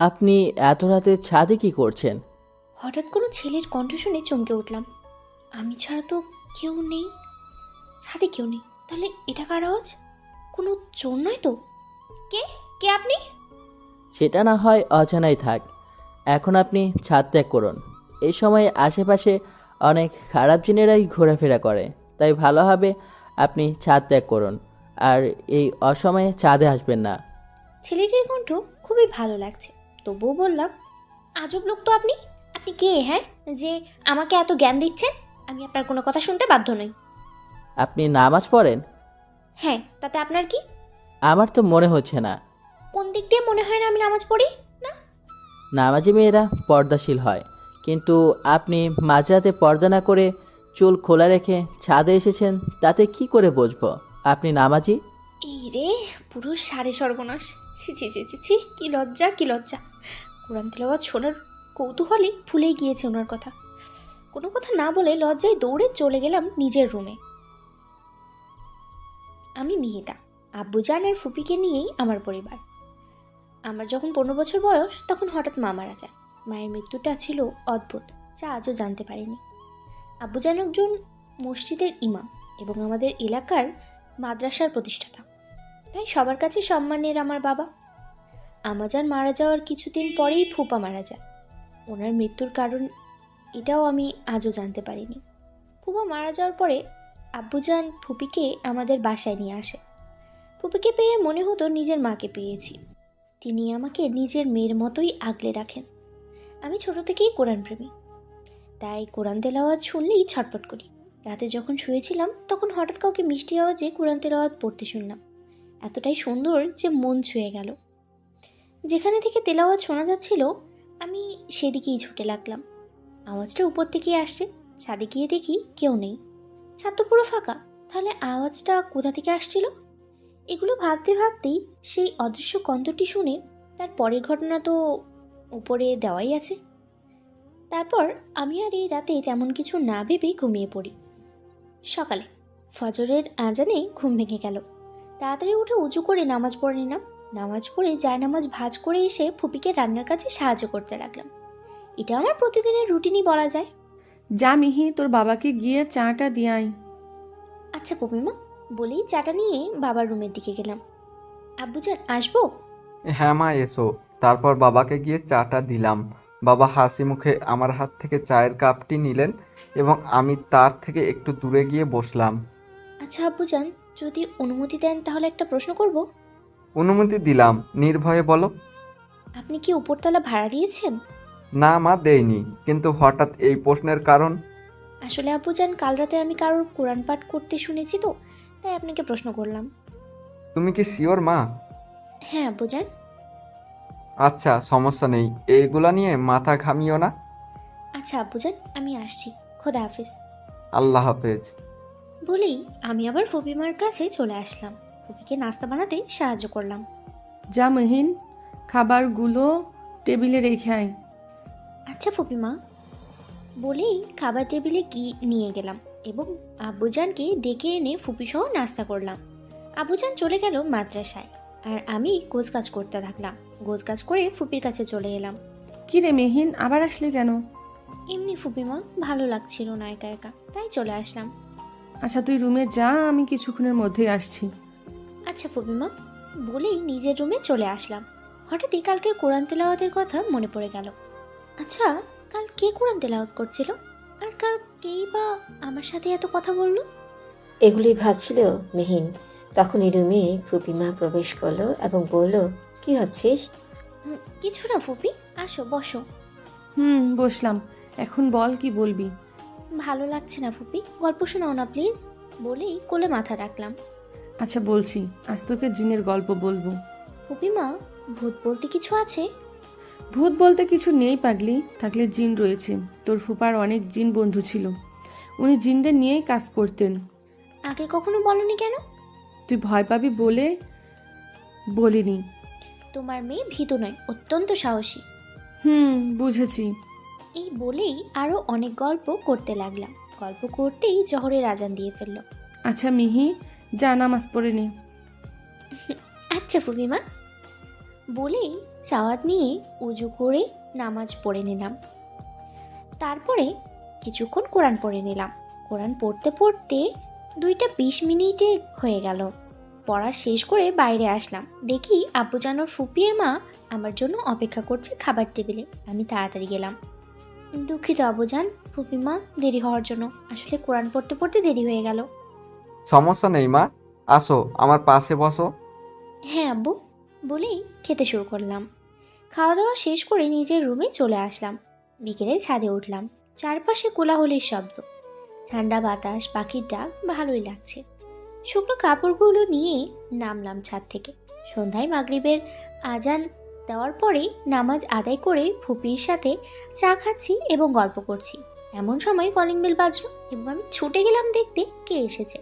আপনি এত রাতে ছাদে কি করছেন? হঠাৎ কোনো ছেলের কণ্ঠ শুনে চমকে উঠলাম। আমি ছাড়া তো কেউ নেই, ছাদে কেউ নেই। তাহলে এটা কার আওয়াজ? কোনো চোর নয় তো? কে কে আপনি? সেটা না হয় অজানাই থাক। এখন আপনি ছাদ ত্যাগ করুন। এই সময়ে আশেপাশে অনেক খারাপ জিনেরাই ঘোরাফেরা করে, তাই ভালো হবে আপনি ছাদ ত্যাগ করুন। আর এই অসময়ে ছাদে আসবেন না। ছেলেটির কণ্ঠ খুবই ভালো লাগছে, তবুও বললাম, আজব লোক তো আপনি। আপনি কে, হ্যাঁ, যে আমাকে এত জ্ঞান দিচ্ছেন? আমি আপনার কোনো কথা শুনতে বাধ্য নই। আপনি নামাজ পড়েন? হ্যাঁ, তাতে আপনার কি? আমার তো মনে হচ্ছে না। কোন দিক দিয়ে মনে হয় না আমি নামাজ পড়ি না? নামাজি মেয়েরা পর্দাশীল হয়, কিন্তু আপনি মাঝরাতে পর্দা না করে চুল খোলা রেখে ছাদে এসেছেন, তাতে কি করে বুঝবো আপনি নামাজি? এই রে, পুরো সাড়ে সর্বনাশ! ছি ছি ছি ছি ছি, কি লজ্জা, কি লজ্জা! কোরআন তেলাওয়াত শোনার কৌতূহলে ভুলেই গিয়েছে ওনার কথা। কোনো কথা না বলে লজ্জায় দৌড়ে চলে গেলাম নিজের রুমে। আমি মিহিতা, আব্বুজান আর ফুপিকে নিয়েই আমার পরিবার। আমার যখন 15 বছর বয়স, তখন হঠাৎ মা মারা যায়। মায়ের মৃত্যুটা ছিল অদ্ভুত, যা আজও জানতে পারিনি। আব্বুজান একজন মসজিদের ইমাম এবং আমাদের এলাকার মাদ্রাসার প্রতিষ্ঠাতা, তাই সবার কাছে সম্মানের আমার বাবা। আমাজান মারা যাওয়ার কিছুদিন পরেই ফুপা মারা যায়। ওনার মৃত্যুর কারণ এটাও আমি আজও জানতে পারিনি। ফুপা মারা যাওয়ার পরে আব্বুজান ফুপিকে আমাদের বাসায় নিয়ে আসে। ফুপিকে পেয়ে মনে হতো নিজের মাকে পেয়েছি। তিনি আমাকে নিজের মেয়ের মতোই আগলে রাখেন। আমি ছোট থেকেই কোরআন প্রেমী, তাই কোরআন তেলাওয়াত শুনলেই ছটফট করি। রাতে যখন শুয়েছিলাম, তখন হঠাৎ কাউকে মিষ্টি আওয়াজে কোরআন তেলাওয়াত পড়তে শুনলাম। এতটাই সুন্দর যে মন ছুঁয়ে গেল। যেখানে থেকে তেলাওয়াত শোনা যাচ্ছিল, আমি সেদিকেই ছুটে লাগলাম। আওয়াজটা উপর থেকেই আসছে। ছাদে গিয়ে দেখি কেউ নেই, ছাদ তো পুরো ফাঁকা। তাহলে আওয়াজটা কোথা থেকে আসছিল? এগুলো ভাবতে ভাবতেই সেই অদৃশ্য কণ্ঠটি শুনে তার পরের ঘটনা তো উপরে দেওয়াই আছে। তারপর আমি আর এই রাতে তেমন কিছু না ভেবেই ঘুমিয়ে পড়ি। সকালে ফজরের আজানে ঘুম ভেঙে গেল। তাড়াতাড়ি উঠে উঁচু করে নামাজ পড়ে নিলাম। নামাজ পড়ে জায়নামাজ ভাঁজ করে এসে ফুপিকে রান্নার কাজে সাহায্য করতে লাগলাম। এটা আমার প্রতিদিনের রুটিনই বলা যায়। যা মিহি, তোর বাবাকে গিয়ে চাটা দিয়ে আয়। আচ্ছা পপিমা, বলেই চাটা নিয়ে বাবার রুমের দিকে গেলাম। আব্বুজান, আসবো? হ্যাঁ মা, এসো। তারপর বাবাকে গিয়ে চাটা দিলাম। বাবা হাসি মুখে আমার হাত থেকে চায়ের কাপটি নিলেন এবং আমি তার থেকে একটু দূরে গিয়ে বসলাম। আচ্ছা আব্বুজান, যদি অনুমতি দেন তাহলে একটা প্রশ্ন করব। অনুমতি দিলাম, নির্ভয়ে বলো। আপনি কি উপরতলা ভাড়া দিয়েছেন? না মা, দেইনি, কিন্তু হঠাৎ এই প্রশ্নের কারণ? আসলে আব্বুজান, কাল রাতে আমি কারোর কোরআন পাঠ করতে শুনেছি তো, তাই আপনাকে প্রশ্ন করলাম। তুমি কি শিওর মা? হ্যাঁ আব্বুজান। আচ্ছা, সমস্যা নেই, এইগুলা নিয়ে মাথা ঘামিও না। আচ্ছা আব্বুজান, আমি আসছি। খোদা হাফিজ। আল্লাহ হাফেজ। বলেই আমি আবার ফুপিমার কাছে চলে আসলাম। ফুপিকে নাস্তা বানাতে সাহায্য করলাম। যা মহিন, খাবারগুলো টেবিলে রেখে আয়। আচ্ছা ফুপিমা। বলেই খাবার টেবিলে নিয়ে গেলাম এবং আব্বুজানকে ডেকে এনে ফুপিসহ নাস্তা করলাম। আব্বুজান চলে গেল মাদ্রাসায়, আর আমি গোছগাছ করতে থাকলাম। গোছগাছ করে ফুপির কাছে চলে এলাম। কি রে মেহিন, আবার আসলি কেন? এমনি ফুপিমা, ভালো লাগছিল না একা একা, তাই চলে আসলাম। আচ্ছা তুই রুমে যা, আমি কিছুক্ষণের মধ্যেই আসছি। আচ্ছা ফুপিমা। বলেই নিজের রুমে চলে আসলাম। হঠাৎই কালকের কোরআন তেলাওয়াতের কথা মনে পড়ে গেল। আচ্ছা, কাল কে কোরআন তেলাওয়াত করছিল? আর কাল কেই বা আমার সাথে এত কথা বললো? এগুলি ভাবছিল মিহিন। তখনই রুমে ফুপিমা প্রবেশ করলো এবং বলল, কি ভাবছিস? কিছু না ফুপি, আসো বসো। বসলাম। এখন বল, কি বলবি? ভালো লাগছে না ফুপি, গল্প শোনাও না প্লিজ। বলেই কোলে মাথা রাখলাম। আচ্ছা বলছি, আজ তোকে জিনের গল্প বলবো। ফুপিমা, ভূত বলতে কিছু আছে? ভূত বলতে কিছু নেই পাগলি, থাকলে জিন রয়েছে। তোর ফুপার অনেক জিন বন্ধু ছিল, উনি জিনদের নিয়েই কাজ করতেন। আগে কখনো বলনি কেন? তুই ভয় পাবি বলে বলিনি। তোমার মেয়ে ভীতু নয়, অত্যন্ত সাহসী। বুঝেছি। এই বলেই আরো অনেক গল্প করতে লাগলাম। গল্প করতেই জহরের আজান দিয়ে ফেলল। আচ্ছা মিহি, যা নামাজ পড়ে নে। আচ্ছা ফুপিমা। বলেই সাওয়াত নিয়ে উজু করে নামাজ পড়ে নিলাম। তারপরে কিছুক্ষণ কোরআন পড়ে নিলাম। কোরআন পড়তে পড়তে 2:20 হয়ে গেল। পড়া শেষ করে বাইরে আসলাম, দেখি আব্বুজান ওর ফুপিয়ে মা আমার জন্য অপেক্ষা করছে খাবার টেবিলে। আমি তাড়াতাড়ি গেলাম। দুঃখিত আব্বুজান, ফুপিমা, দেরি হওয়ার জন্য। আসলে কোরআন পড়তে পড়তে দেরি হয়ে গেল। সমস্যা নেই মা, আসো আমার পাশে বসো। হ্যাঁ আব্বু, বলেই খেতে শুরু করলাম। খাওয়া দাওয়া শেষ করে নিজের রুমে চলে আসলাম। বিকেলে ছাদে উঠলাম। চারপাশে কোলাহলের শব্দ, ঠান্ডা বাতাস, পাখির ডাক, ভালোই লাগছে। শুকনো কাপড়গুলো নিয়ে নামলাম ছাদ থেকে। সন্ধ্যায় মাগরিবের আজান দেওয়ার পরে নামাজ আদায় করে ফুপির সাথে চা খাচ্ছি এবং গল্প করছি। এমন সময় কলিং বেল বাজলো এবং আমি ছুটে গেলাম দেখতে কে এসেছে।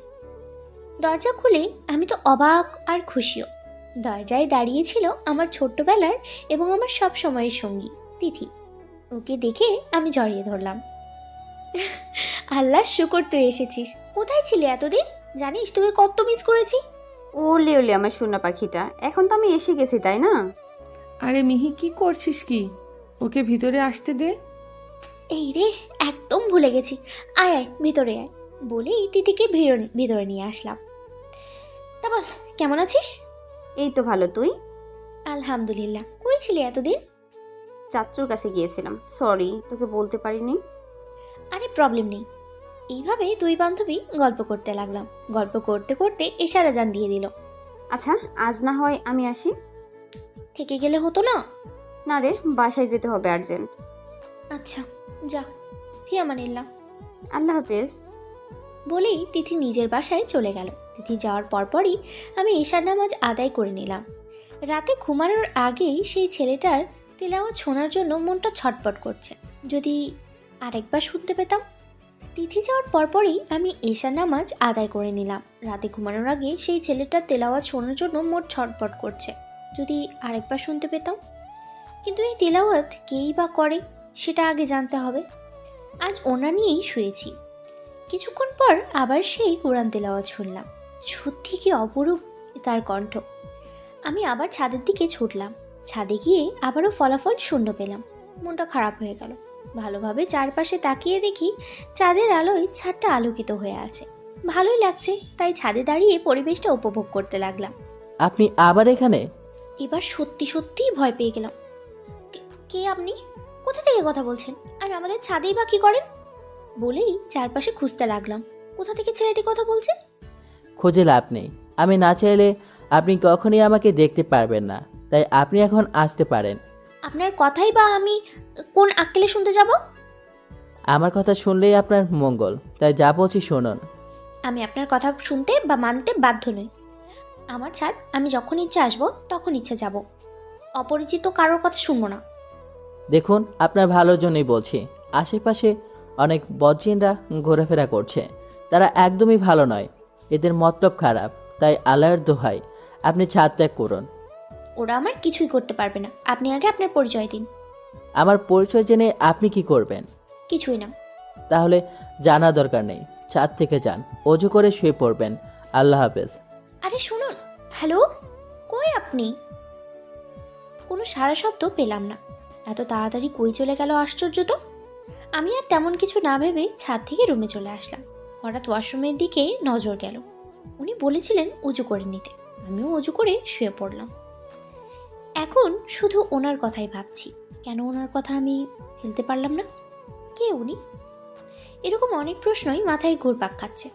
দরজা খুলে আমি তো অবাক আর খুশিও। দরজায় দাঁড়িয়েছিল আমার ছোট্টবেলার এবং আমার সব সময়ের সঙ্গী তিথি। ওকে দেখে আমি জড়িয়ে ধরলাম। আল্লাহ শুকর, তুই এসেছিস। কোথায় ছিলি এতদিন? জানিস তোকে কত মিস করেছি। ওলে ওলে আমার সোনা পাখিটা, এখন তো আমি এসে গেছি তাই না? আরে মিহি, কি করছিস কি? ওকে ভিতরে আসতে দে। এই রে, একদম ভুলে গেছি। আয় আয়, ভিতরে আয় বলেই তিথিকে ভিতরে নিয়ে আসলাম। তা বল, কেমন আছিস? এই তো ভালো, তুই? আলহামদুলিল্লাহ। কই ছিলি এতদিন? চাচ্চুর কাছে গিয়েছিলাম, সরি তোকে বলতে পারিনি। আরে প্রবলেম নেই। এইভাবে দুই বান্ধবী গল্প করতে লাগলাম। গল্প করতে করতে ইশারা জান দিয়ে দিল। আচ্ছা, আজ না হয় আমি আসি। থেকে গেলে হতো না? না রে, বাসায় যেতে হবে আর্জেন্ট। আচ্ছা যা, ফি আমানিল্লাহ। আল্লাহ হাফেজ। বলেই তিথি নিজের বাসায় চলে গেল। তিথি যাওয়ার পরপরই আমি ঈশার নামাজ আদায় করে নিলাম। রাতে ঘুমানোর আগেই সেই ছেলেটার তেলাওয়াত শোনার জন্য মনটা ছটপট করছে। যদি আরেকবার শুনতে পেতাম। তিথি যাওয়ার পরপরই আমি ঈশার নামাজ আদায় করে নিলাম। রাতে ঘুমানোর আগে সেই ছেলেটার তেলাওয়াত শোনার জন্য মন ছটপট করছে। যদি আরেকবার শুনতে পেতাম। কিন্তু এই তেলাওয়াত কেই বা করে সেটা আগে জানতে হবে। আজ ওনা নিয়েই শুয়েছি। কিছুক্ষণ পর আবার সেই কোরআন তেলাওয়াত শুনলাম। সত্যি কি অপরূপ তার কণ্ঠ। আমি আবার ছাদের দিকে ছুটলাম। ছাদে গিয়ে আবারও ফলাফল শূন্য পেলাম। মনটা খারাপ হয়ে গেল। ভালোভাবে চারপাশে তাকিয়ে দেখি চাঁদের আলোয় ছাদটা আলোকিত হয়ে আছে। ভালোই লাগছে, তাই ছাদে দাঁড়িয়ে পরিবেশটা উপভোগ করতে লাগলাম। আপনি আবার এখানে? এবার সত্যি সত্যিই ভয় পেয়ে গেলাম। কে আপনি? কোথা থেকে কথা বলছেন? আর আমাদের ছাদেই বা কি করেন? বলেই চারপাশে খুঁজতে লাগলাম। কোথা থেকে ছেলেটি কথা বলছে? খুঁজে লাভ নেই। আমি না চাইলে আপনি কখনই আমাকে দেখতে পারবেন না, তাই আপনি এখন আসতে পারেন। আপনার কথাই বা আমি কোন আক্কেলে শুনতে যাব? আমার কথা শুনলেই আপনার মঙ্গল, তাই যা বলছি শুনুন। আমি আপনার কথা শুনতে বা মানতে বাধ্য নই। আমার ছাদ, আমি যখন ইচ্ছে আসবো তখন ইচ্ছে যাব। অপরিচিত কারোর কথা শুনবো না। দেখুন, আপনার ভালোর জন্যই বলছি। আশেপাশে অনেক বদজিনরা ঘোরাফেরা করছে। তারা একদমই ভালো নয়, এদের মতলব খারাপ। তাই আল্লাহর দোহাই, আপনি ছাদ ত্যাগ করুন। ওরা আমার কিছুই করতে পারবে না। আপনি আগে আপনার পরিচয় দিন। আমার পরিচয় জেনে আপনি কি করবেন? কিছুই না। তাহলে জানা দরকার নেই। ছাদ থেকে যান, অজু করে শুয়ে পড়বেন। আল্লাহ হাফেজ। আরে শুনুন। হ্যালো, কই আপনি? কোনো সারা শব্দ পেলাম না। এত তাড়াতাড়ি কই চলে গেল আশ্চর্য তো। আমি আর তেমন কিছু না ভেবে ছাদ থেকে রুমে চলে আসলাম। হঠাৎ ওয়াশরুমের দিকে নজর গেল। উনি বলেছিলেন উজু করে নিতে। আমিও উজু করে শুয়ে পড়লাম। এখন শুধু ওনার কথাই ভাবছি। কেন ওনার কথা আমি ফেলতে পারলাম না? কে উনি? এরকম অনেক প্রশ্নই মাথায় ঘুরপাক খাচ্ছে।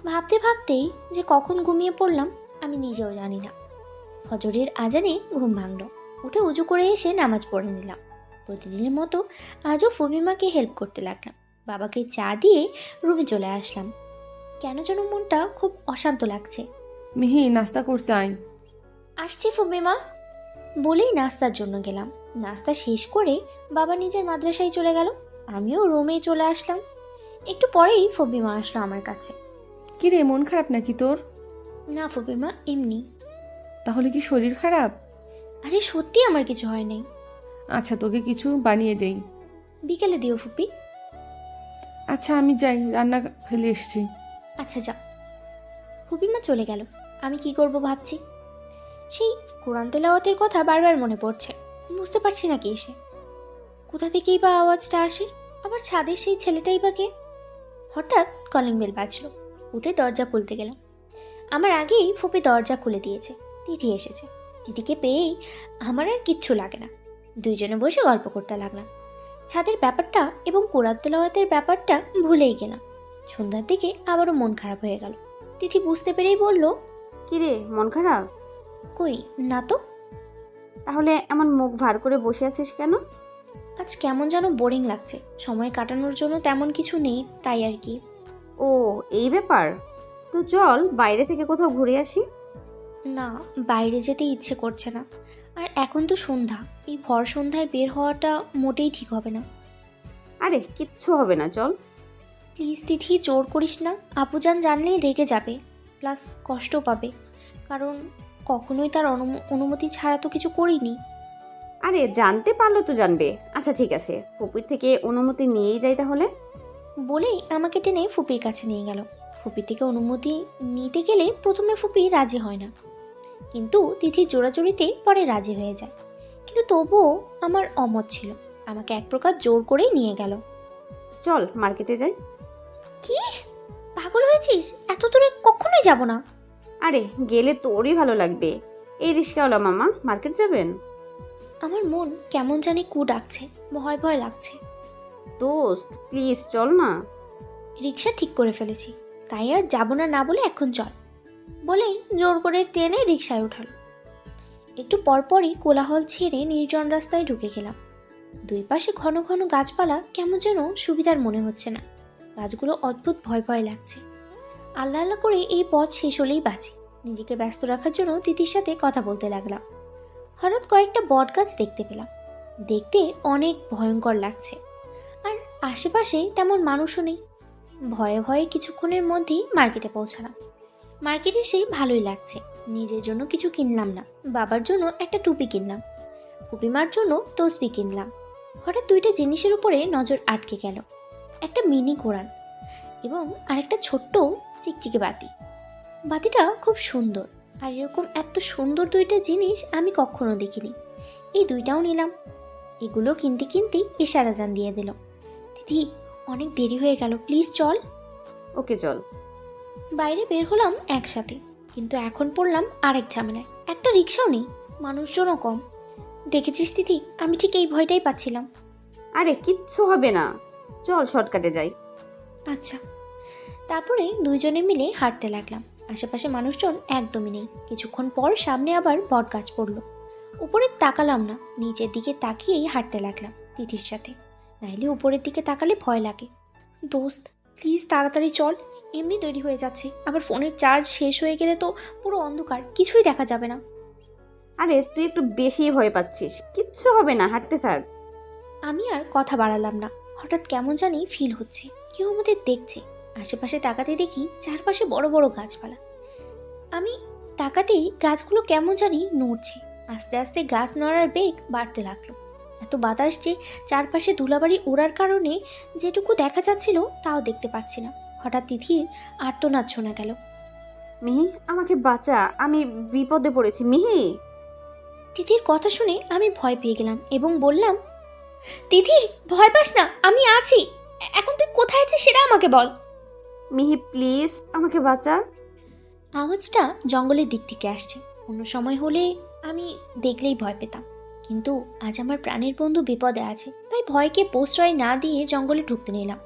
ভাবতে ভাবতেই যে কখন ঘুমিয়ে পড়লাম আমি নিজেও জানি না। ফজরের আজানে ঘুম ভাঙল। উঠে উজু করে এসে নামাজ পড়ে নিলাম। প্রতিদিনের মতো আজও ফুবিমাকে হেল্প করতে লাগলাম। বাবাকে চা দিয়ে রুমে চলে আসলাম। কেন যেন মনটা খুব অশান্ত লাগছে। মিহি, নাস্তা করতে আয়। আসছি ফুবিমা বলেই নাস্তার জন্য গেলাম। নাস্তা শেষ করে বাবা নিজের মাদ্রাসায় চলে গেল। আমিও রুমে চলে আসলাম। একটু পরেই ফুবিমা আসলো আমার কাছে। কি রে, মন খারাপ নাকি তোর? না ফুবিমা, এমনি। তাহলে কি শরীর খারাপ? আরে সত্যি আমার কিছু হয় নাই। আচ্ছা, তোকে কিছু বানিয়ে দেই। বিকেলে দিও ফুপি। আচ্ছা, আমি যাই, রান্না ফেলে এসেছি। আচ্ছা যাও। ফুপিমা চলে গেল। আমি কি করব ভাবছি। সেই কোরআন তেলাওয়াতের কথা বারবার মনে পড়ছে। বুঝতে পারছি না কে এসে, কোথা থেকেই বা আওয়াজটা আসে, আবার ছাদের সেই ছেলেটাই বা কে। হঠাৎ কলিং বেল বাজলো, উঠে দরজা খুলতে গেলাম। আমার আগেই ফুপি দরজা খুলে দিয়েছে। তিথি এসেছে। তিথিকে পেয়েই আমার আর কিচ্ছু লাগে না, দুইজনে বসে গল্প করতে লাগলাম। ছাদের ব্যাপারটা এবং কোরআন তেলাওয়াতের ব্যাপারটা ভুলেই গেলাম। সন্ধ্যার দিকে আবারও মন খারাপ হয়ে গেল। তিথি বুঝতে পেরেই বলল, কিরে, মন খারাপ? কই না তো। তাহলে এমন মুখ ভার করে বসে আছিস কেন? আজ কেমন যেন বোরিং লাগছে, সময় কাটানোর জন্য তেমন কিছু নেই, তাই আর কি। ও, এই ব্যাপার। তো চল বাইরে থেকে কোথাও ঘুরে আসি। না, বাইরে যেতে ইচ্ছে করছে না। আর এখন তো সন্ধ্যা, এই ভর সন্ধ্যায় বের হওয়াটা মোটেই ঠিক হবে না। আরে কিচ্ছু হবে না, চল। প্লিজ তিথি, জোর করিস না। আপুজান জানলেই রেগে যাবে, প্লাস কষ্টও পাবে, কারণ কখনোই তার অনুমতি ছাড়া তো কিছু করিনি। আরে জানতে পারলো তো জানবে। আচ্ছা ঠিক আছে, ফুপির থেকে অনুমতি নিয়েই যাই তাহলে। বলেই আমাকে টেনে ফুপির কাছে নিয়ে গেল। ফুপির থেকে অনুমতি নিতে গেলে প্রথমে ফুপি রাজি হয় না, কিন্তু তিথির জোড়াজোড়িতে পরে রাজি হয়ে যায়। কিন্তু তবুও আমার অমত ছিল, আমাকে এক প্রকার জোর করেই নিয়ে গেল। চল মার্কেটে যাই। কি, পাগল হয়েছিস? এত দূরে কখনোই যাব না। আরে গেলে তোরই ভালো লাগবে। এই রিক্সাওয়ালা মামা মার্কেট যাবেন? আমার মন কেমন জানি কু ডাকছে, ভয় ভয় লাগছে। দোস্ত প্লিজ চল না। রিক্সা ঠিক করে ফেলেছি, তাই আর যাব না না বলে এখন চল বলেই জোর করে টেনে রিক্সায় উঠালো। একটু পরপরই কোলাহল ছেড়ে নির্জন রাস্তায় ঢুকে গেলাম। দুই পাশে ঘন ঘন গাছপালা, কেমন যেন সুবিধার মনে হচ্ছে না। গাছগুলো অদ্ভুত ভয় ভয় লাগছে। আল্লাহ আল্লাহ করে এই পথ শেষ হলেই বাঁচি। নিজেকে ব্যস্ত রাখার জন্য তিথির সাথে কথা বলতে লাগলাম। হঠাৎ কয়েকটা বট গাছ দেখতে পেলাম। দেখতে অনেক ভয়ঙ্কর লাগছে, আর আশেপাশে তেমন মানুষও নেই। ভয়ে ভয়ে কিছুক্ষণের মধ্যেই মার্কেটে পৌঁছালাম। মার্কেটে সেই ভালোই লাগছে। নিজের জন্য কিছু কিনলাম না, বাবার জন্য একটা টুপি কিনলাম, ফুপিমার জন্য তসবি কিনলাম। হঠাৎ দুইটা জিনিসের উপরে নজর আটকে গেল, একটা মিনি কোরআন এবং আরেকটা ছোট্ট চিকচিকে বাতি। বাতিটা খুব সুন্দর, আর এরকম এত সুন্দর দুইটা জিনিস আমি কখনো দেখিনি। এই দুইটাও নিলাম। এগুলো কিনতে কিনতে ইশারা জান দিয়ে দিল। দিদি, অনেক দেরি হয়ে গেল, প্লিজ চল। ওকে চল। বাইরে বের হলাম একসাথে, কিন্তু এখন পড়লাম আরেক ঝামেলায়। একটা রিক্সাও নেই, মানুষজনও কম। দেখেছিস দিদি, আমি ঠিক এই ভয়টাই পাচ্ছিলাম। আরে কিচ্ছু হবে না, চল শর্টকাটে যাই। আচ্ছা। তারপরে দুইজনে মিলে হাঁটতে লাগলাম। আশেপাশে মানুষজন একদমই নেই। কিছুক্ষণ পর সামনে আবার বট গাছ পড়লো। উপরে তাকালাম না, নিচের দিকে তাকিয়েই হাঁটতে লাগলাম তিথির সাথে। নাইলে উপরের দিকে তাকালে ভয় লাগে। দোস্ত প্লিজ তাড়াতাড়ি চল, এমনি দেরি হয়ে যাচ্ছে। আবার ফোনের চার্জ শেষ হয়ে গেলে তো পুরো অন্ধকার, কিছুই দেখা যাবে না। আরে তুই একটু বেশি ভয় পাচ্ছিস, কিচ্ছু হবে না, হাঁটতে থাক। আমি আর কথা বাড়ালাম না। হঠাৎ কেমন জানি ফিল হচ্ছে, কেউ আমাদের দেখছে। আশেপাশে তাকাতে দেখি চারপাশে বড় বড় গাছপালা। আমি তাকাতেই গাছগুলো কেমন জানি নড়ছে। আস্তে আস্তে গাছ নড়ার বেগ বাড়তে লাগলো। এত বাতাস যে চারপাশে ধুলাবাড়ি ওড়ার কারণে যেটুকু দেখা যাচ্ছিল তাও দেখতে পাচ্ছি না। হঠাৎ তিথির আর্তনাদ শোনা গেল। মিহি, আমাকে বাঁচা, আমি বিপদে পড়েছি মিহি। তিথির কথা শুনে আমি ভয় পেয়ে গেলাম এবং বললাম, তিথি ভয় পাস না, আমি আছি। এখন তুই কোথায় আছিস সেটা আমাকে বল। মিহি প্লিজ আমাকে বাঁচা। আওয়াজটা জঙ্গলের দিক থেকে আসছে। অন্য সময় হলে আমি দেখলেই ভয় পেতাম, কিন্তু আজ আমার প্রাণের বন্ধু বিপদে আছে, তাই ভয়কে প্রশ্রয় না দিয়ে জঙ্গলে ঢুকতে নিলাম।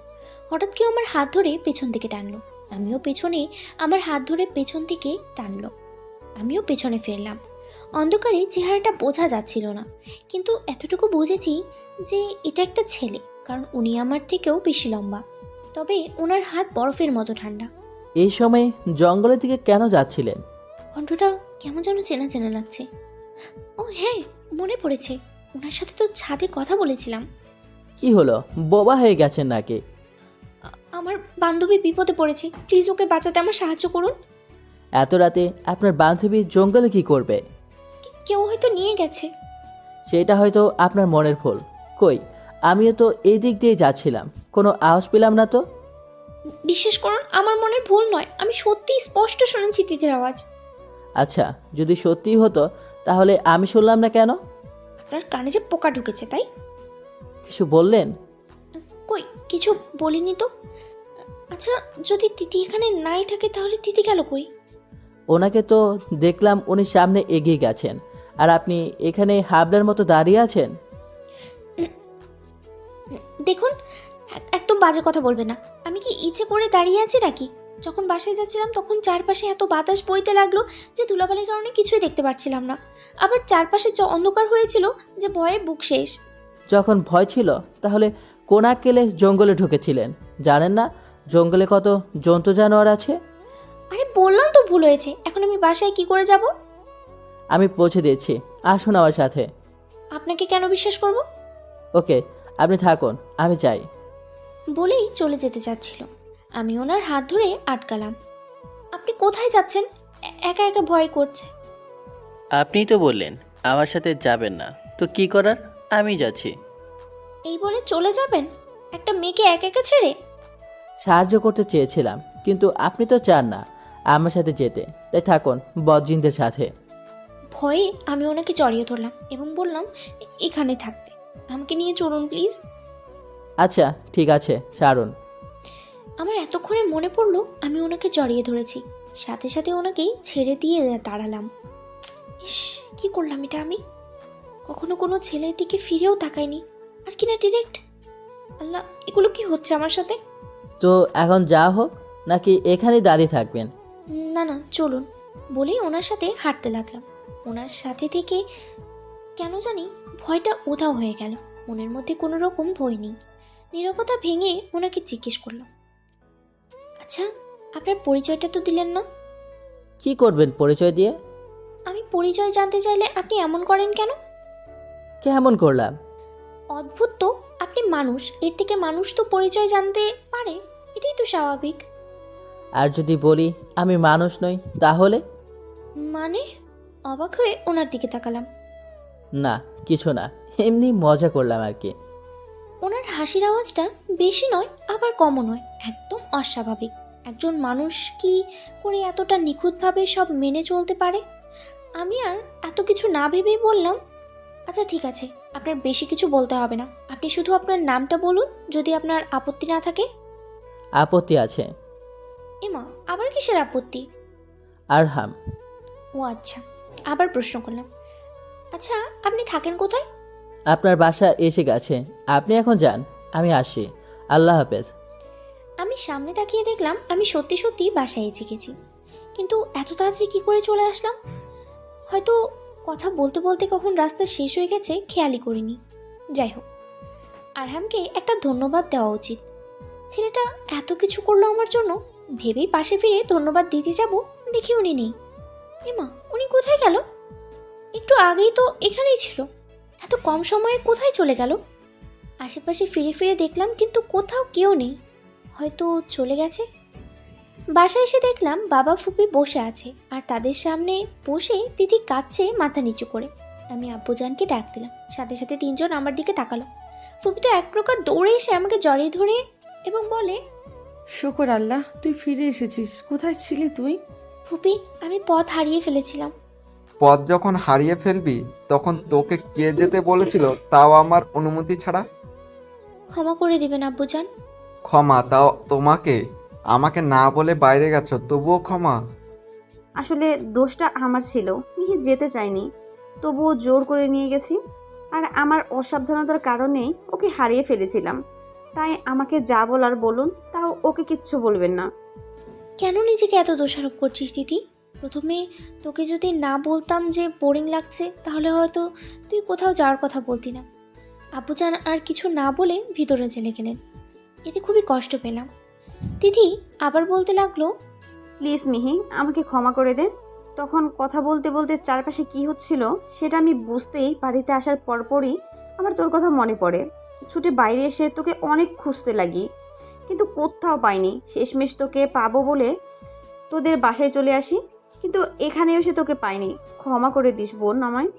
হঠাৎ কেউ আমার হাত ধরে পেছন থেকে টানলো। আমিও পেছনে আমার হাত ধরে পেছন থেকে টানলো। আমিও পেছনে ফিরলাম। অন্ধকারে চেহারাটা বোঝা যাচ্ছিল না, কিন্তু এতটুকু বুঝেছি যে এটা একটা ছেলে, কারণ উনি আমার থেকেও বেশি লম্বা, তবে ওনার হাত বরফের মতো ঠান্ডা। এই সময় জঙ্গলের দিকে কেন যাচ্ছিলেন? কণ্ঠটা কেমন যেন চেনা চেনা লাগছে। ও হ্যাঁ, মনে পড়েছে, ওনার সাথে তো ছাদে কথা বলেছিলাম। কি হলো, বোবা হয়ে গেছেন নাকি? আমার বান্ধবী বিপদে পড়েছে, প্লিজ ওকে বাঁচাতে আমার সাহায্য করুন। এত রাতে আপনার বান্ধবী জঙ্গলে কি করবে? কেউ হয়তো নিয়ে গেছে। সেটা হয়তো আপনার মনের ভুল। কই, আমিও তো এই দিক দিয়ে যাচ্ছিলাম, কোনো আওয়াজ পেলাম না তো। বিশ্বাস করুন, আমার মনের ভুল নয়, আমি সত্যিই স্পষ্ট শুনেছি তিথির আওয়াজ। আচ্ছা, যদি সত্যিই হতো তাহলে আমি শুনলাম না কেন? আপনার কানে যে পোকা ঢুকেছে তাই। কিছু বললেন? কই কিছু বলিনি তো। আচ্ছা, যদি তিথি এখানে নাই থাকে তাহলে তিথি গেল কই? ওনাকে তো দেখলাম উনি সামনে এগিয়ে গেছেন, আর আপনি এখানে হাবলার মতো দাঁড়িয়ে আছেন। দেখুন, একদম বাজে কথা বলবে না। আমি কি ইচ্ছে করে দাঁড়িয়ে আছি নাকি? যখন বাসায় যাচ্ছিলাম তখন চারপাশে এত বাতাস বইতে লাগলো যে ধুলাবালির কারণে কিছুই দেখতে পাচ্ছিলাম না। আবার চারপাশে অন্ধকার হয়েছিল যে ভয়ে বুক শেষ। যখন ভয় ছিল তাহলে কোন আক্কেলে জঙ্গলে ঢুকেছিলেন? জানেন না জঙ্গলে কত জন্তু জানোয়ার আছে? আরে বললাম তো ভুল হয়েছে, এখন আমি বাসায় কি করে যাব? আমি পৌঁছে দিচ্ছি, আসুন আমার সাথে। আপনাকে কেন বিশ্বাস করব? ওকে, আপনি থাকুন, আমি যাই। বলেই চলে যেতে চাচ্ছিল। আমি ওনার হাত ধরে আটকালাম। আপনি কোথায় যাচ্ছেন? একা একা ভয় করছে। আপনিই তো বললেন আমার সাথে যাবেন না, তো কি করার, আমি যাচ্ছি। এই বলে চলে যাবেন একটা মেয়েকে একা একা ছেড়ে? সাহায্য করতে চেয়েছিলাম, কিন্তু আপনি তো চান না আমার সাথে যেতে, তাই থাকুন বদজিনদের সাথে। ভয়ে আমি ওনাকে জড়িয়ে ধরলাম এবং বললাম, এখানে থাকতে আমাকে নিয়ে চলুন প্লিজ। আচ্ছা ঠিক আছে, ছাড়ুন। আমার এতক্ষণে মনে পড়লো আমি ওনাকে জড়িয়ে ধরেছি, সাথে সাথে ওনাকেই ছেড়ে দিয়ে দাঁড়ালাম। ইস, কি করলাম এটা আমি? কখনো কোনো ছেলের দিকে ফিরেও তাকাইনি, আর কিনা ডিরেক্ট। আল্লাহ, এগুলো কি হচ্ছে আমার সাথে? তো এখন যা হোক, নাকি এখানেই দাঁড়িয়ে থাকবেন? না না, চলুন বলেই ওনার সাথে হাঁটতে লাগলাম। ওনার সাথে থেকে কেন জানি ভয়টা উধাও হয়ে গেল। মনের মধ্যে কোনো রকম ভয় নেই। নীরবতা ভেঙে ওনাকে জিজ্ঞেস করলাম, আচ্ছা, আপনার পরিচয়টা তো দিলেন না। কি করবেন পরিচয় দিয়ে? আমি পরিচয় জানতে চাইলে আপনি এমন করেন কেন? কেমন করলাম? অদ্ভুত তো, আপনি মানুষ, এর থেকে মানুষ তো পরিচয় জানতে পারে, এটাই তো স্বাভাবিক। আর যদি বলি আমি মানুষ নই তাহলে? মানে? অবাক হয়ে ওনার দিকে তাকালাম। না কিছু না, এমনি মজা করলাম আর কি। ওনার হাসির আওয়াজটা বেশি নয় আবার কমও নয়, একদম অস্বাভাবিক। একজন মানুষ কি করে এতটা নিখুঁতভাবে সব মেনে চলতে পারে? আমি আর এত কিছু না ভেবেই বললাম, আচ্ছা ঠিক আছে, আপনার বেশি কিছু বলতে হবে না, আপনি শুধু আপনার নামটা বলুন, যদি আপনার আপত্তি না থাকে। আপত্তি আছে। এমা, আবার কিসের আপত্তি? আরহাম। ও আচ্ছা, আবার প্রশ্ন করলাম, আচ্ছা আপনি থাকেন কোথায়? আপনার বাসা এসে গেছে, আপনি এখন যান, আমি আসি। আল্লাহ হাফেজ। আমি সামনে তাকিয়ে দেখলাম আমি সত্যি সত্যি বাসায় এসে গেছি, কিন্তু এত তাড়াতাড়ি কী করে চলে আসলাম? হয়তো কথা বলতে বলতে কখন রাস্তা শেষ হয়ে গেছে খেয়ালই করিনি। যাই হোক, আরহামকে একটা ধন্যবাদ দেওয়া উচিত। ছেলেটা এত কিছু করলো আমার জন্য, ভেবেই পাশে ফিরে ধন্যবাদ দিতে যাব, দেখি উনি নেই। এমা, উনি কোথায় গেল? একটু আগেই তো এখানেই ছিল, এত কম সময়ে কোথায় চলে গেল? আশেপাশে ফিরে ফিরে দেখলাম কিন্তু কোথাও কেউ নেই, হয়তো চলে গেছে। বাসায় এসে দেখলাম বাবা ফুপি বসে আছে, আর তাদের সামনে বসে দিদি কাঁদছে মাথা নিচু করে। আমি আব্বুজানকে ডাক দিলাম, সাথে সাথে তিনজন আমার দিকে তাকালো। ফুপি তো এক প্রকার দৌড়ে এসে আমাকে জড়িয়ে ধরে এবং বলে, শুকর আল্লাহ, তুই ফিরে এসেছিস। কোথায় ছিলি তুই? ফুপি, আমি পথ হারিয়ে ফেলেছিলাম। পথ যখন হারিয়ে ফেলবি তখন তোকে কে যেতে বলেছিল, তাও আমার অনুমতি ছাড়া? ক্ষমা করে দিবেন আব্বুজান। ক্ষমা? তাও তোমাকে? আমাকে না বলে বাইরে গেছো, তবুও ক্ষমা? আসলে দোষটা আমার ছিল, মিহি যেতে চাইনি, তবুও জোর করে নিয়ে গেছি। আর আমার অসাবধানতার কারণেই ওকে হারিয়ে ফেলেছিলাম। তাই আমাকে যা বলার বলুন, তাও ওকে কিচ্ছু বলবেন না। কেন নিজেকে এত দোষারোপ করছিস দিদি? প্রথমে তোকে যদি না বলতাম যে বোরিং লাগছে, তাহলে হয়তো তুই কোথাও যাওয়ার কথা বলতি না। আব্বুজান আর কিছু না বলে ভিতরে চলে গেলেন, এতে খুবই কষ্ট পেলাম। দিদি আবার বলতে লাগলো, প্লিজ মিহি, আমাকে ক্ষমা করে দে। তখন কথা বলতে বলতে চারপাশে কি হচ্ছিল সেটা আমি বুঝতেই বাড়িতে আসার পরপরই আমার তোর কথা মনে পড়ে। ছুটে বাইরে এসে তোকে অনেক খুঁজতে লাগি, কিন্তু কোথাও পাইনি। শেষমেশ তোকে পাবো বলে তোদের বাসায় চলে আসি, কিন্তু এখানে এসে তোকে পাইনি। ক্ষমা করে দিস বোন আমায়।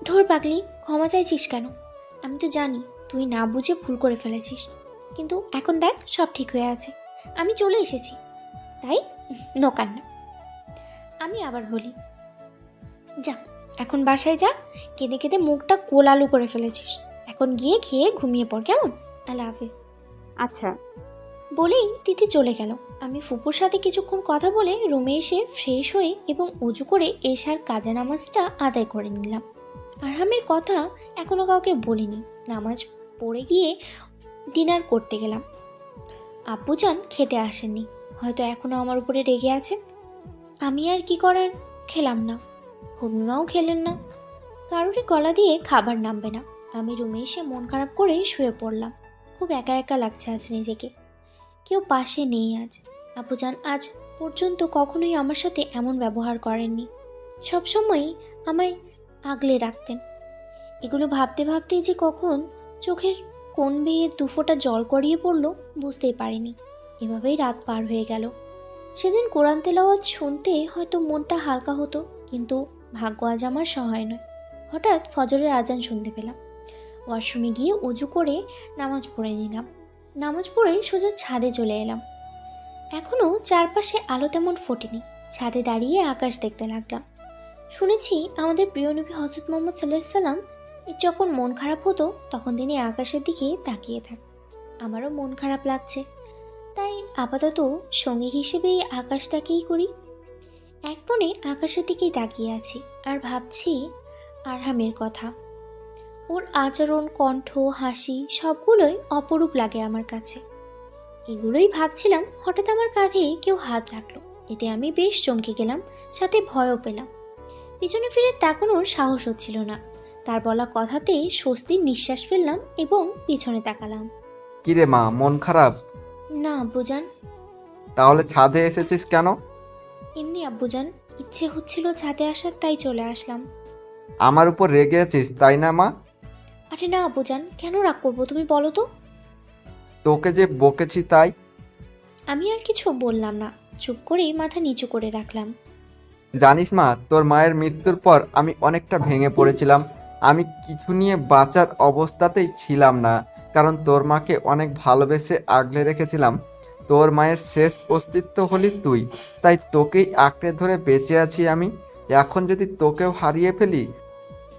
ধর পাগলি, ক্ষমা চাইছিস কেন? আমি তো জানি তুই না বুঝে ভুল করে ফেলেছিস, কিন্তু এখন দেখ সব ঠিক হয়ে আছে, আমি চলে এসেছি, তাই নো কান্না। আমি আবার বলি, যা, এখন বাসায় যা। কেঁদে কেঁদে মুখটা গোলালু করে ফেলেছিস। এখন গিয়ে খেয়ে ঘুমিয়ে পড়, কেমন? আল্লাহ হাফিজ। আচ্ছা। বলেই তিথি চলে গেল। আমি ফুপুর সাথে কিছুক্ষণ কথা বলে রুমে এসে ফ্রেশ হয়ে এবং উজু করে এশার কাজা নামাজটা আদায় করে নিলাম। আরহামের কথা এখনো কাউকে বলিনি। নামাজ পড়ে গিয়ে ডিনার করতে গেলাম। আব্বুজান খেতে আসেননি, হয়তো এখনো আমার উপরে রেগে আছে। আমি আর কি করার, খেলাম না। হুমিমাও খেলেন না। কারোরই গলা দিয়ে খাবার নামবে না। আমি রুমে এসে মন খারাপ করে শুয়ে পড়লাম। খুব একা একা লাগছে আজ নিজেকে। কেউ পাশে নেই আজ। আব্বুজান আজ পর্যন্ত কখনোই আমার সাথে এমন ব্যবহার করেননি। সবসময়ই আমায় আগলে রাখতেন। এগুলো ভাবতে ভাবতেই যে কখন চোখের কোণ বেয়ে দুফোঁটা জল গড়িয়ে পড়ল বুঝতেই পারিনি। এভাবেই রাত পার হয়ে গেল। সেদিন কোরআন তেলাওয়াত শুনতে হয়তো মনটা হালকা হতো, কিন্তু ভাগ্য আজ আমার সহায় নয়। হঠাৎ ফজরের আজান শুনতে পেলাম। ওয়াশরুমে গিয়ে উজু করে নামাজ পড়ে নিলাম। নামাজ পড়ে সোজা ছাদে চলে এলাম। এখনও চারপাশে আলো তেমন ফোটেনি। ছাদে দাঁড়িয়ে আকাশ দেখতে লাগলাম। শুনেছি আমাদের প্রিয় নবী হযরত মুহাম্মদ সাল্লাল্লাহু আলাইহি সাল্লাম যখন মন খারাপ হতো তখন তিনি আকাশের দিকে তাকিয়ে থাকতেন। আমারও মন খারাপ লাগছে, তাই আপাতত সঙ্গী হিসেবে এই আকাশটাকেই করি। এক মনে আকাশের দিকেই তাকিয়ে আছি আর ভাবছি আরহামের কথা। ওর আচরণ, কণ্ঠ, হাসি সবগুলোই অপরূপ লাগে আমার কাছে। এগুলোই ভাবছিলাম, হঠাৎ আমার কাঁধে কেউ হাত রাখলো। এতে আমি বেশ চমকে গেলাম, সাথে ভয়ও পেলাম। পিছনে ফিরে তাকানোর সাহস হচ্ছিল না। তার বলা কথাতেই স্বস্তির নিঃশ্বাস ফেললাম এবং পিছনে তাকালাম। কিরে মা, মন খারাপ? না আব্বুজান। তাহলে ছাদে এসেছিস কেন? এমনি আব্বুজান, ইচ্ছে হচ্ছিল ছাদে আসার, তাই চলে আসলাম। আমার উপর রেগে আছিস তাই না মা? আরে না আব্বুজান, কেন রাগ করবো তুমি বলো তো? তোকে যে বকেছি তাই। আমি আর কিছু বললাম না, চুপ করেই মাথা নিচু করে রাখলাম। জানিস মা, তোর মায়ের মৃত্যুর পর আমি অনেকটা ভেঙে পড়েছিলাম। আমি কিছু নিয়ে বাঁচার অবস্থাতেই ছিলাম না, কারণ তোর মাকে অনেক ভালোবেসে আগলে রেখেছিলাম। তোর মায়ের শেষ অস্তিত্ব হলি তুই, তাই তোকেই আঁকড়ে ধরে বেঁচে আছি আমি। এখন যদি তোকেও হারিয়ে ফেলি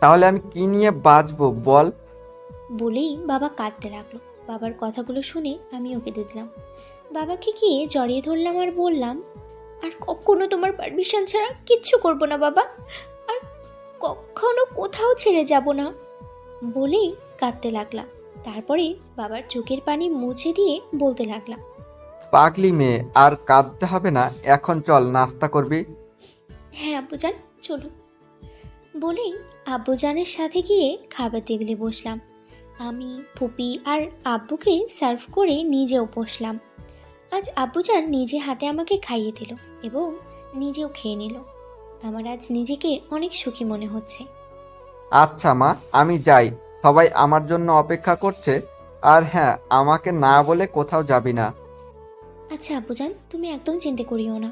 তাহলে আমি কি নিয়ে বাঁচবো বল? বলেই বাবা কাঁদতে লাগলো। বাবার কথাগুলো শুনে আমিও কেঁদে দিলাম। বাবাকে গিয়ে জড়িয়ে ধরলাম আর বললাম, আর কখনো তোমার পারমিশন ছাড়া কিচ্ছু করব না বাবা, আর কখনো কোথাও ছেড়ে যাব না বলেই কাঁদতে লাগলাম। তারপরে বাবার চোখের পানি মুছে দিয়ে বলতে লাগলাম, পাগলি মেয়ে, আর কাঁদতে হবে না, এখন চল নাস্তা করবি। হ্যাঁ আব্বুজান চলো। বলেই আব্বুজানের সাথে গিয়ে খাবার টেবিলে বসলাম। আমি, ফুপি আর আব্বুকে সার্ভ করে নিজেও বসলাম। আজ আব্বুজান নিজে হাতে আমাকে খাইয়ে দিল এবং নিজেও খেয়ে নিল। আমার আজ নিজেকে অনেক সুখী মনে হচ্ছে। আচ্ছা মা, আমি যাই, সবাই আমার জন্য অপেক্ষা করছে। আর হ্যাঁ, আমাকে না বলে কোথাও যাবি না। আচ্ছা আব্বুজান, তুমি একদম চিন্তা করিও না,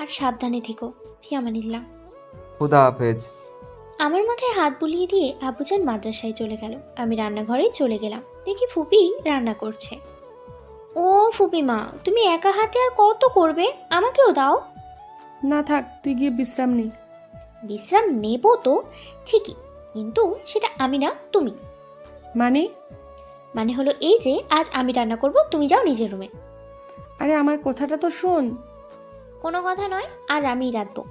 আর সাবধানে থেকো। ফি আমানিল্লাহ। খুদা হাফেজ। আমার মাথায় হাত বুলিয়ে দিয়ে আব্বুজান মাদ্রাসায় চলে গেল। আমি রান্নাঘরে চলে গেলাম। দেখি ফুপি রান্না করছে। ও ফুপি মা, তুমি একা হাতে আর কত করবে? আমাকেও দাও। না থাক, তুই গিয়ে বিশ্রাম নে। বিশ্রাম নেব তো ঠিকই, কিন্তু সেটা আমি না তুমি। মানে? মানে হলো এই যে আজ আমি রান্না করব, তুমি যাও নিজের রুমে। আরে আমার কথাটা তো শোন। কোনো কথা নয়, আজ আমিই রাঁধবো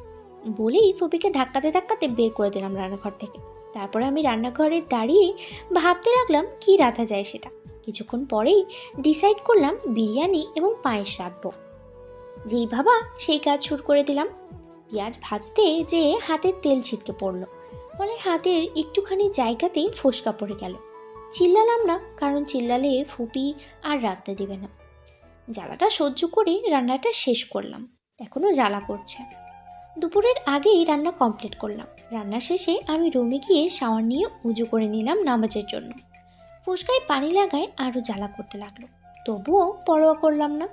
বলেই ফুপিকে ধাক্কাতে ধাক্কাতে বের করে দিলাম রান্নাঘর থেকে। তারপরে আমি রান্নাঘরে দাঁড়িয়ে ভাবতে লাগলাম কি রাঁধা যায় সেটা। কিছুক্ষণ পরেই ডিসাইড করলাম বিরিয়ানি এবং পায়েস রাঁধবো। যেই ভাবা সেই কাজ শুরু করে দিলাম। পেঁয়াজ ভাজতে যেয়ে হাতের তেল ছিটকে পড়লো, ফলে হাতের একটুখানি জায়গাতে ফোসকা পড়ে গেল। চিল্লালাম না, কারণ চিল্লালে ফুপি আর রাঁধতে দিবে না। জ্বালাটা সহ্য করে রান্নাটা শেষ করলাম। এখনও জ্বালা করছে। দুপুরের আগেই রান্না কমপ্লিট করলাম। রান্না শেষে আমি রুমে গিয়ে শাওয়ার নিয়ে উজু করে নিলাম নামাজের জন্য। ফুসকায় পানি লাগায় আরও জ্বালা করতে লাগলো, তবুও পরোয়া করলাম না।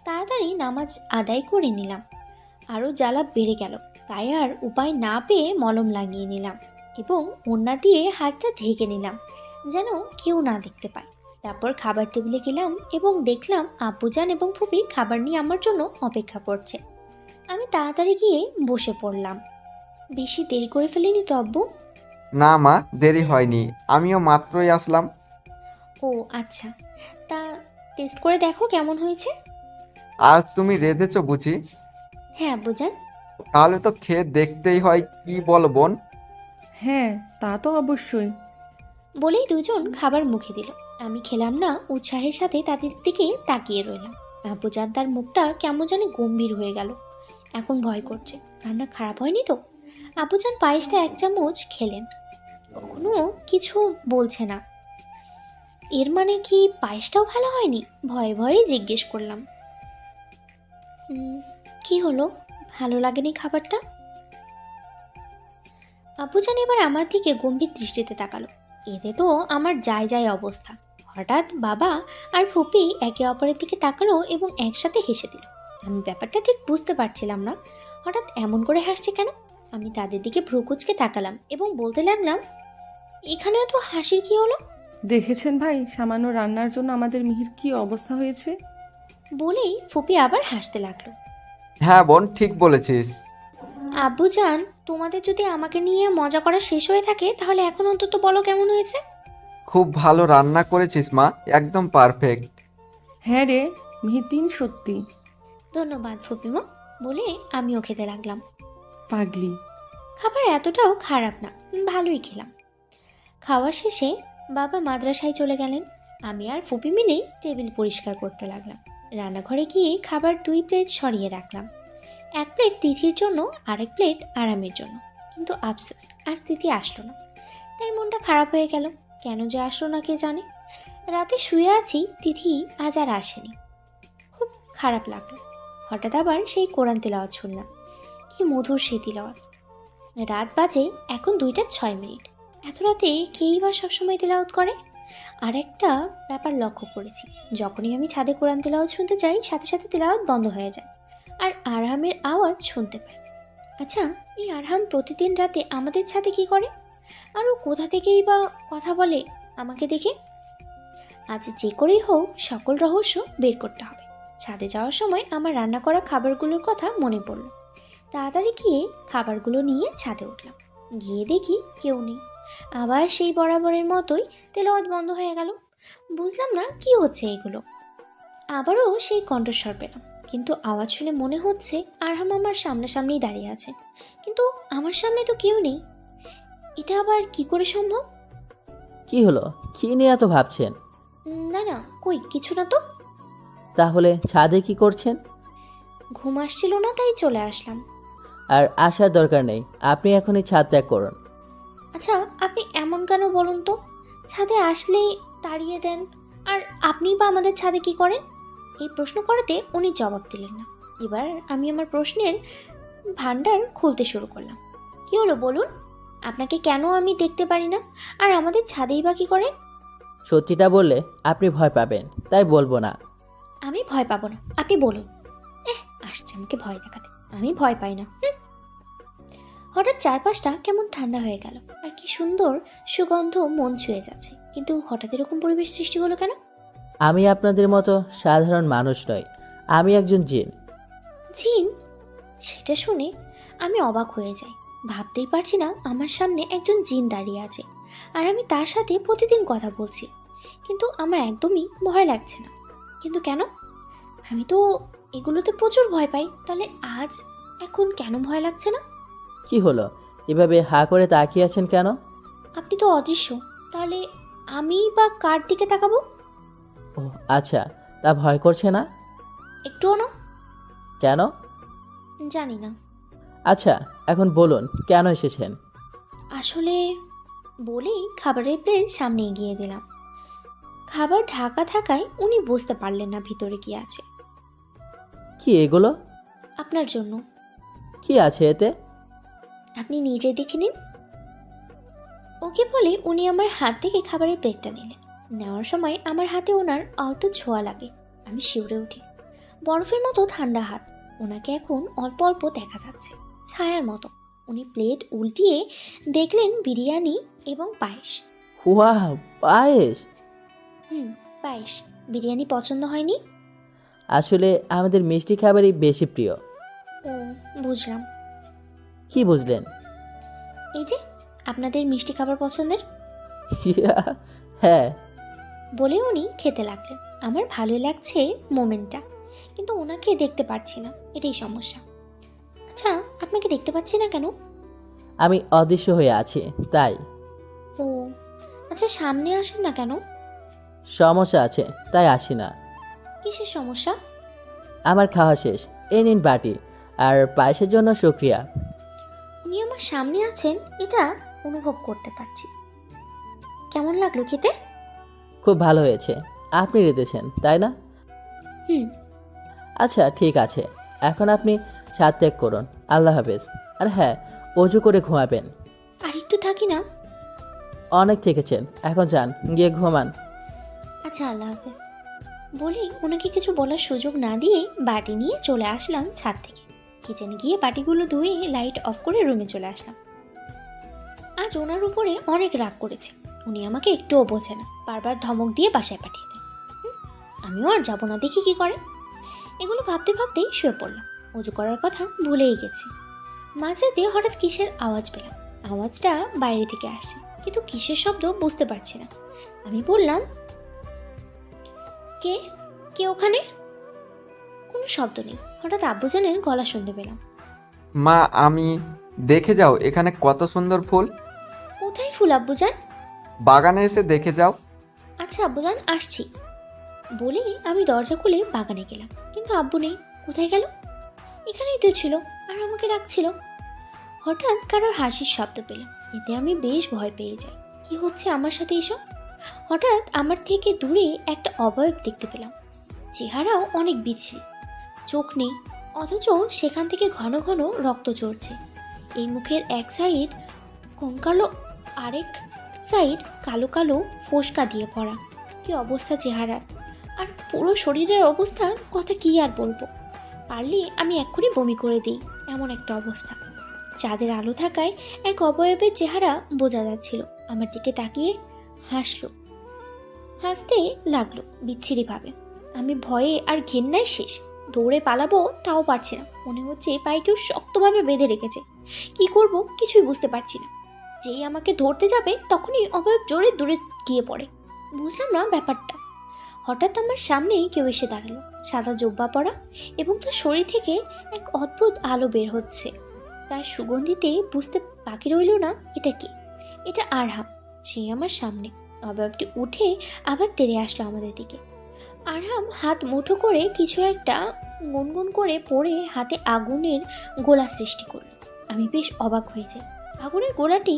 তাড়াতাড়ি নামাজ আদায় করে নিলাম। আরও জ্বালা বেড়ে গেল, তাই আর উপায় না পেয়ে মলম লাগিয়ে নিলাম এবং ওড়না দিয়ে হাতটা ঢেকে নিলাম, যেন কেউ না দেখতে পায়। তারপর খাবার টেবিলে গেলাম এবং দেখলাম আব্বুজান এবং ফুপি খাবার নিয়ে আমার জন্য অপেক্ষা করছে। আমি তাড়াতাড়ি গিয়ে বসে পড়লাম। বেশি দেরি করে ফেলিনি তো আব্বু? না মা, দেরি হয়নি, আমিও মাত্রই আসলাম। ও আচ্ছা, তা টেস্ট করে দেখো কেমন হয়েছে। আজ তুমি রেঁধেছো বুঝি? হ্যাঁ আব্বুজান। তাহলে তো খেয়ে দেখতেই হয়, কি বলো বোন? হ্যাঁ, তা তো অবশ্যই। বলেই দুজন খাবার মুখে দিল। আমি খেলাম না, উৎসাহের সাথে তাদের দিকে তাকিয়ে রইলাম। আব্বুজান তার মুখটা কেমন জানি গম্ভীর হয়ে গেল। এখন ভয় করছে রান্না খারাপ হয়নি তো। আব্বুজান পায়েসটা 1 চামচ খেলেন, কখনো কিছু বলছে না। এর মানে কি পায়েসটাও ভালো হয়নি? ভয়ে ভয়ে জিজ্ঞেস করলাম, কি হলো, ভালো লাগেনি খাবারটা? আব্বুজান এবার আমার দিকে গম্ভীর দৃষ্টিতে তাকালো। এতে তো আমার যায় যায় অবস্থা। হঠাৎ বাবা আর ফুপি একে অপরের দিকে তাকালো এবং একসাথে হেসে দিল। আমি ব্যাপারটা ঠিক বুঝতে পারছিলাম না, হঠাৎ এমন করে হাসছে কেন। আমি তাদের দিকে ভ্রু কুঁচকে তাকালাম এবং বলতে লাগলাম, এখানেও তো হাসির কি হলো? দেখেছেন ভাই, সামান্য রান্নার জন্য আমাদের মিহির কি অবস্থা হয়েছে। বলেই ফুপি আবার হাসতে লাগলো। হ্যাঁ বোন, ঠিক বলেছিস। আব্বুজান, তোমাদের যদি আমাকে নিয়ে মজা করা শেষ হয়ে থাকে তাহলে এখন অন্তত বলো কেমন হয়েছে। খুব ভালো রান্না করেছিস মা, একদম পারফেক্ট। হ্যাঁ রে মিহির, 3 সত্যি। ধন্যবাদ ফুপিমা, বলে আমিও খেতে লাগলাম। পাগলি। খাবার এতটাও খারাপ না, ভালোই খেলাম। খাওয়া শেষে বাবা মাদ্রাসায় চলে গেলেন। আমি আর ফুপি মিলেই টেবিল পরিষ্কার করতে লাগলাম। রান্নাঘরে গিয়ে খাবার 2 প্লেট সরিয়ে রাখলাম। 1 প্লেট তিথির জন্য, আরেক প্লেট আরামের জন্য। কিন্তু আফসোস, আজ তিথি আসলো না। তাই মনটা খারাপ হয়ে গেল। কেন যে আসলো না কে জানে। রাতে শুয়ে আছি, তিথি আজ আর আসেনি। খুব খারাপ লাগলো। হঠাৎ আবার সেই কোরআন তেলাওয়াত শুনলাম। কি মধুর সেই তিলাওয়াত। রাত বাজে এখন 2:06। এত রাতে কেই বা সবসময় তেলাওয়াত করে? আর একটা ব্যাপার লক্ষ্য করেছি, যখনই আমি ছাদে কোরআন তেলাওয়াত শুনতে যাই সাথে সাথে তেলাওয়াত বন্ধ হয়ে যায় আর আরহামের আওয়াজ শুনতে পাই। আচ্ছা, এই আরহাম প্রতিদিন রাতে আমাদের ছাদে কি করে? আর ও কোথা থেকেই বা কথা বলে আমাকে দেখে? আজ যে করেই হোক সকল রহস্য বের করতে হবে। ছাদে যাওয়ার সময় আমার রান্না করা খাবারগুলোর কথা মনে পড়ল। তাড়াতাড়ি গিয়ে খাবারগুলো নিয়ে ছাদে উঠলাম। গিয়ে দেখি কেউ নেই। আবার সেই বরাবরের মতোই তেলাওয়াত বন্ধ হয়ে গেল। বুঝলাম না কি হচ্ছে এগুলো। আবারও সেই কণ্ঠস্বর পেলাম, কিন্তু আওয়াজ শুনে মনে হচ্ছে আরহাম আমার সামনাসামনিই দাঁড়িয়ে আছে, কিন্তু আমার সামনে তো কেউ নেই। এটা আবার কি করে সম্ভব? কি হলো, কি নিয়ে এত ভাবছেন? না না, কই কিছু না তো। তাহলে ছাদে কি করছেন? ঘুম আসছিল না তাই চলে আসলাম। আর আসার দরকার নেই, আপনি এখনই ছাদ ত্যাগ করুন। আচ্ছা, আপনি এমন কেন বলুন তো? ছাদে আসলেই তাড়িয়ে দেন, আর আপনি বা আমাদের ছাদে কি করেন? এই প্রশ্ন করাতে উনি জবাব দিলেন না। এবার আমি আমার প্রশ্নের ভান্ডার খুলতে শুরু করলাম। কি হলো বলুন? আপনাকে কেন আমি দেখতে পারি না, আর আমাদের ছাদেই বা কি করেন? সত্যিটা বললে আপনি ভয় পাবেন, তাই বলবো না। আমি ভয় পাবো না, আপনি বলুন। আসছে আমাকে ভয় দেখাতে, আমি ভয় পাই না। হঠাৎ চারপাশটা কেমন ঠান্ডা হয়ে গেল, আর কি সুন্দর সুগন্ধ মন ছুঁয়ে যাচ্ছে। কিন্তু হঠাৎ এরকম পরিবেশ সৃষ্টি হলো কেন? আমি আপনাদের মতো সাধারণ মানুষ নই, আমি একজন জিন। জিন? সেটা শুনে আমি অবাক হয়ে যাই। ভাবতেই পারছি না আমার সামনে একজন জিন দাঁড়িয়ে আছে, আর আমি তার সাথে প্রতিদিন কথা বলছি। কিন্তু আমার একদমই ভয় লাগছে না। কিন্তু কেন? আমি তো এগুলোতে প্রচুর ভয় পাই, তাহলে আজ এখন কেন ভয় লাগছে না? কি হলো, এভাবে হা করে তাকিয়ে আছেন কেন? আপনি তো অদৃশ্য, তাহলে আমি বা কার দিকে তাকাবো? ও আচ্ছা, তা ভয় করছে না? একটুও না। কেন? জানি না। আচ্ছা, এখন বলুন কেন এসেছেন? আসলে, বলেই খাবারের প্লেট সামনে এগিয়ে দিলাম। খাবার ঢাকা থাকায় উনি বুঝতে পারলেন না ভিতরে কি আছে। কি এগুলো? আপনার জন্য। কি আছে এতে? আপনি নিজে দেখে নিন। ওকে বলে উনি আমার হাত থেকে খাবারের প্লেটটা নিলেন। নেওয়ার সময় আমার হাতে ওনার অল্প ছোঁয়া লাগে। আমি শিউরে উঠি। বরফের মতো ঠান্ডা হাত। ওনাকে এখন অল্প অল্প দেখা যাচ্ছে, ছায়ার মতো। উনি প্লেট উল্টিয়ে দেখলেন বিরিয়ানি এবং পায়েস। ওয়াও, পায়েস! পায়েস। বিরিয়ানি পছন্দ হয়নি? আসলে আমাদের মিষ্টি খাবারই বেশি প্রিয়। ও, বুঝলাম। কি বুঝলেন? এই যে আপনাদের মিষ্টি খাবার পছন্দের। হ্যাঁ। বলে উনি খেতে লাগলেন। আমার ভালোই লাগছে মোমেন্টটা, কিন্তু ওনাকে দেখতে পাচ্ছি না, এটাই সমস্যা। আচ্ছা, আপনাকে দেখতে পাচ্ছি না কেন? আমি অদৃশ্য হয়ে আছি তাই। ও আচ্ছা, সামনে আসেন না কেন? সমস্যা আছে তাই আসি না। কিসের সমস্যা? আমার খাওয়া শেষ, এই নিন বাটি, আর পায়েসের জন্য শুক্রিয়া। উনি আমার সামনে আছেন এটা অনুভব করতে পারছি। কেমন লাগলো খেতে? খুব ভালো হয়েছে। আপনি রেঁধেছেন তাই না? হুম। আচ্ছা ঠিক আছে, এখন আপনি ছাদ ত্যাগ করুন। আল্লাহ হাফেজ। আর হ্যাঁ, অজু করে ঘুমাবেন। আর একটু থাকি না? অনেক থেকেছেন, এখন যান, গিয়ে ঘুমান। আচ্ছা, আল্লাহ হাফেজ। বলেই ওনাকে কিছু বলার সুযোগ না দিয়ে বাটি নিয়ে চলে আসলাম ছাদ থেকে। কিচেনে গিয়ে বাটিগুলো ধুয়ে লাইট অফ করে রুমে চলে আসলাম। আজ ওনার উপরে অনেক রাগ করেছে। উনি আমাকে একটুও বোঝে না, বারবার ধমক দিয়ে বাসায় পাঠিয়ে দেয়। আমিও আর যাবো না, দেখি কি করে। এগুলো ভাবতে ভাবতেই শুয়ে পড়লাম। অজু করার কথা ভুলেই গেছি। মাঝরাতে হঠাৎ কিসের আওয়াজ পেলাম। আওয়াজটা বাইরে থেকে আসে, কিন্তু কিসের শব্দ বুঝতে পারছি না। আমি বললাম, কে কে ওখানে? কোনো শব্দ নেই। হঠাৎ আব্বুজানের গলা শুনতে পেলাম। মা, আমি দেখে যাও এখানে কত সুন্দর ফুল। কোথায় ফুল আব্বুজান? বাগানে এসে দেখে যাও। আচ্ছা আব্বুজান, আসছি। বলে আমি দরজা খুলে বাগানে গেলাম, কিন্তু আব্বু নেই। কোথায় গেল? এখানেই তো ছিল, আর আমাকে ডাকছিল। হঠাৎ কারোর হাসির শব্দ পেলাম। এতে আমি বেশ ভয় পেয়ে যাই। কি হচ্ছে আমার সাথে এসব? হঠাৎ আমার থেকে দূরে একটা অবয়ব দেখতে পেলাম। চেহারাও অনেক বিচ্ছিরি, চোখ নেই, অথচ সেখান থেকে ঘন ঘন রক্ত ঝরছে। এই মুখের এক সাইড কঙ্কালো, আরেক সাইড কালো কালো ফোসকা দিয়ে ভরা। কি অবস্থা চেহারার! আর পুরো শরীরের অবস্থার কথা কি আর বলবো। পারলে আমি এক্ষুনি বমি করে দিই, এমন একটা অবস্থা। চাঁদের আলো থাকায় এক অবয়বের চেহারা বোঝা যাচ্ছিল। আমার দিকে তাকিয়ে হাসতে লাগলো বিচ্ছিরিভাবে। আমি ভয়ে আর ঘেন্নায় শেষ। দৌড়ে পালাবো তাও পারছি না। মনে হচ্ছে পায়ে কেউ শক্তভাবে বেঁধে রেখেছে। কি করব কিছুই বুঝতে পারছি না। যেই আমাকে ধরতে যাবে তখনই অবয়ব জোরে দূরে গিয়ে পড়ে। বুঝলাম না ব্যাপারটা। হঠাৎ আমার সামনেই কেউ এসে দাঁড়ালো, সাদা জোব্বা পরা, এবং তার শরীর থেকে এক অদ্ভুত আলো বের হচ্ছে। তার সুগন্ধিতে বুঝতে বাকি রইল না এটা কি। এটা আরহাম। সেই আমার সামনে। অবয়বটি উঠে আবার তেড়ে আসলো আমাদের দিকে। আরহাম হাত মুঠো করে কিছু একটা গুনগুন করে পড়ে হাতে আগুনের গোলা সৃষ্টি করল। আমি বেশ অবাক হয়ে যাই। আগুনের গোলাটি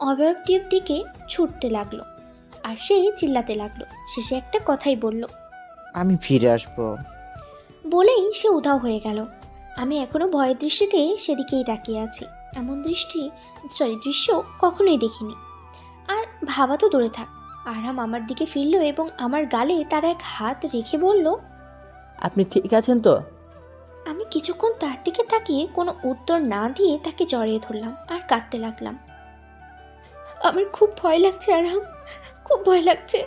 অবয়বটির দিকে ছুটতে লাগলো, আর সে চিল্লাতে লাগলো। শেষে একটা কথাই বলল, আমি ফিরে আসবো। বলেই সে উধাও হয়ে গেল। আমি এখনো ভয়ের দৃষ্টিতে সেদিকেই তাকিয়ে আছি। এমন দৃশ্য কখনোই দেখিনি। আর ভাবা তো দূরে থাক। আরহাম আমার দিকে ফিরল এবং আমার গালে তার এক হাত রেখে বলল, আপনি ঠিক আছেন তো? আমি কিছুক্ষণ তার দিকে তাকিয়ে কোনো উত্তর না দিয়ে তাকে জড়িয়ে ধরলাম আর কাঁদতে লাগলাম। আমার খুব ভয় লাগছে আরহাম, খুব ভয় লাগছে।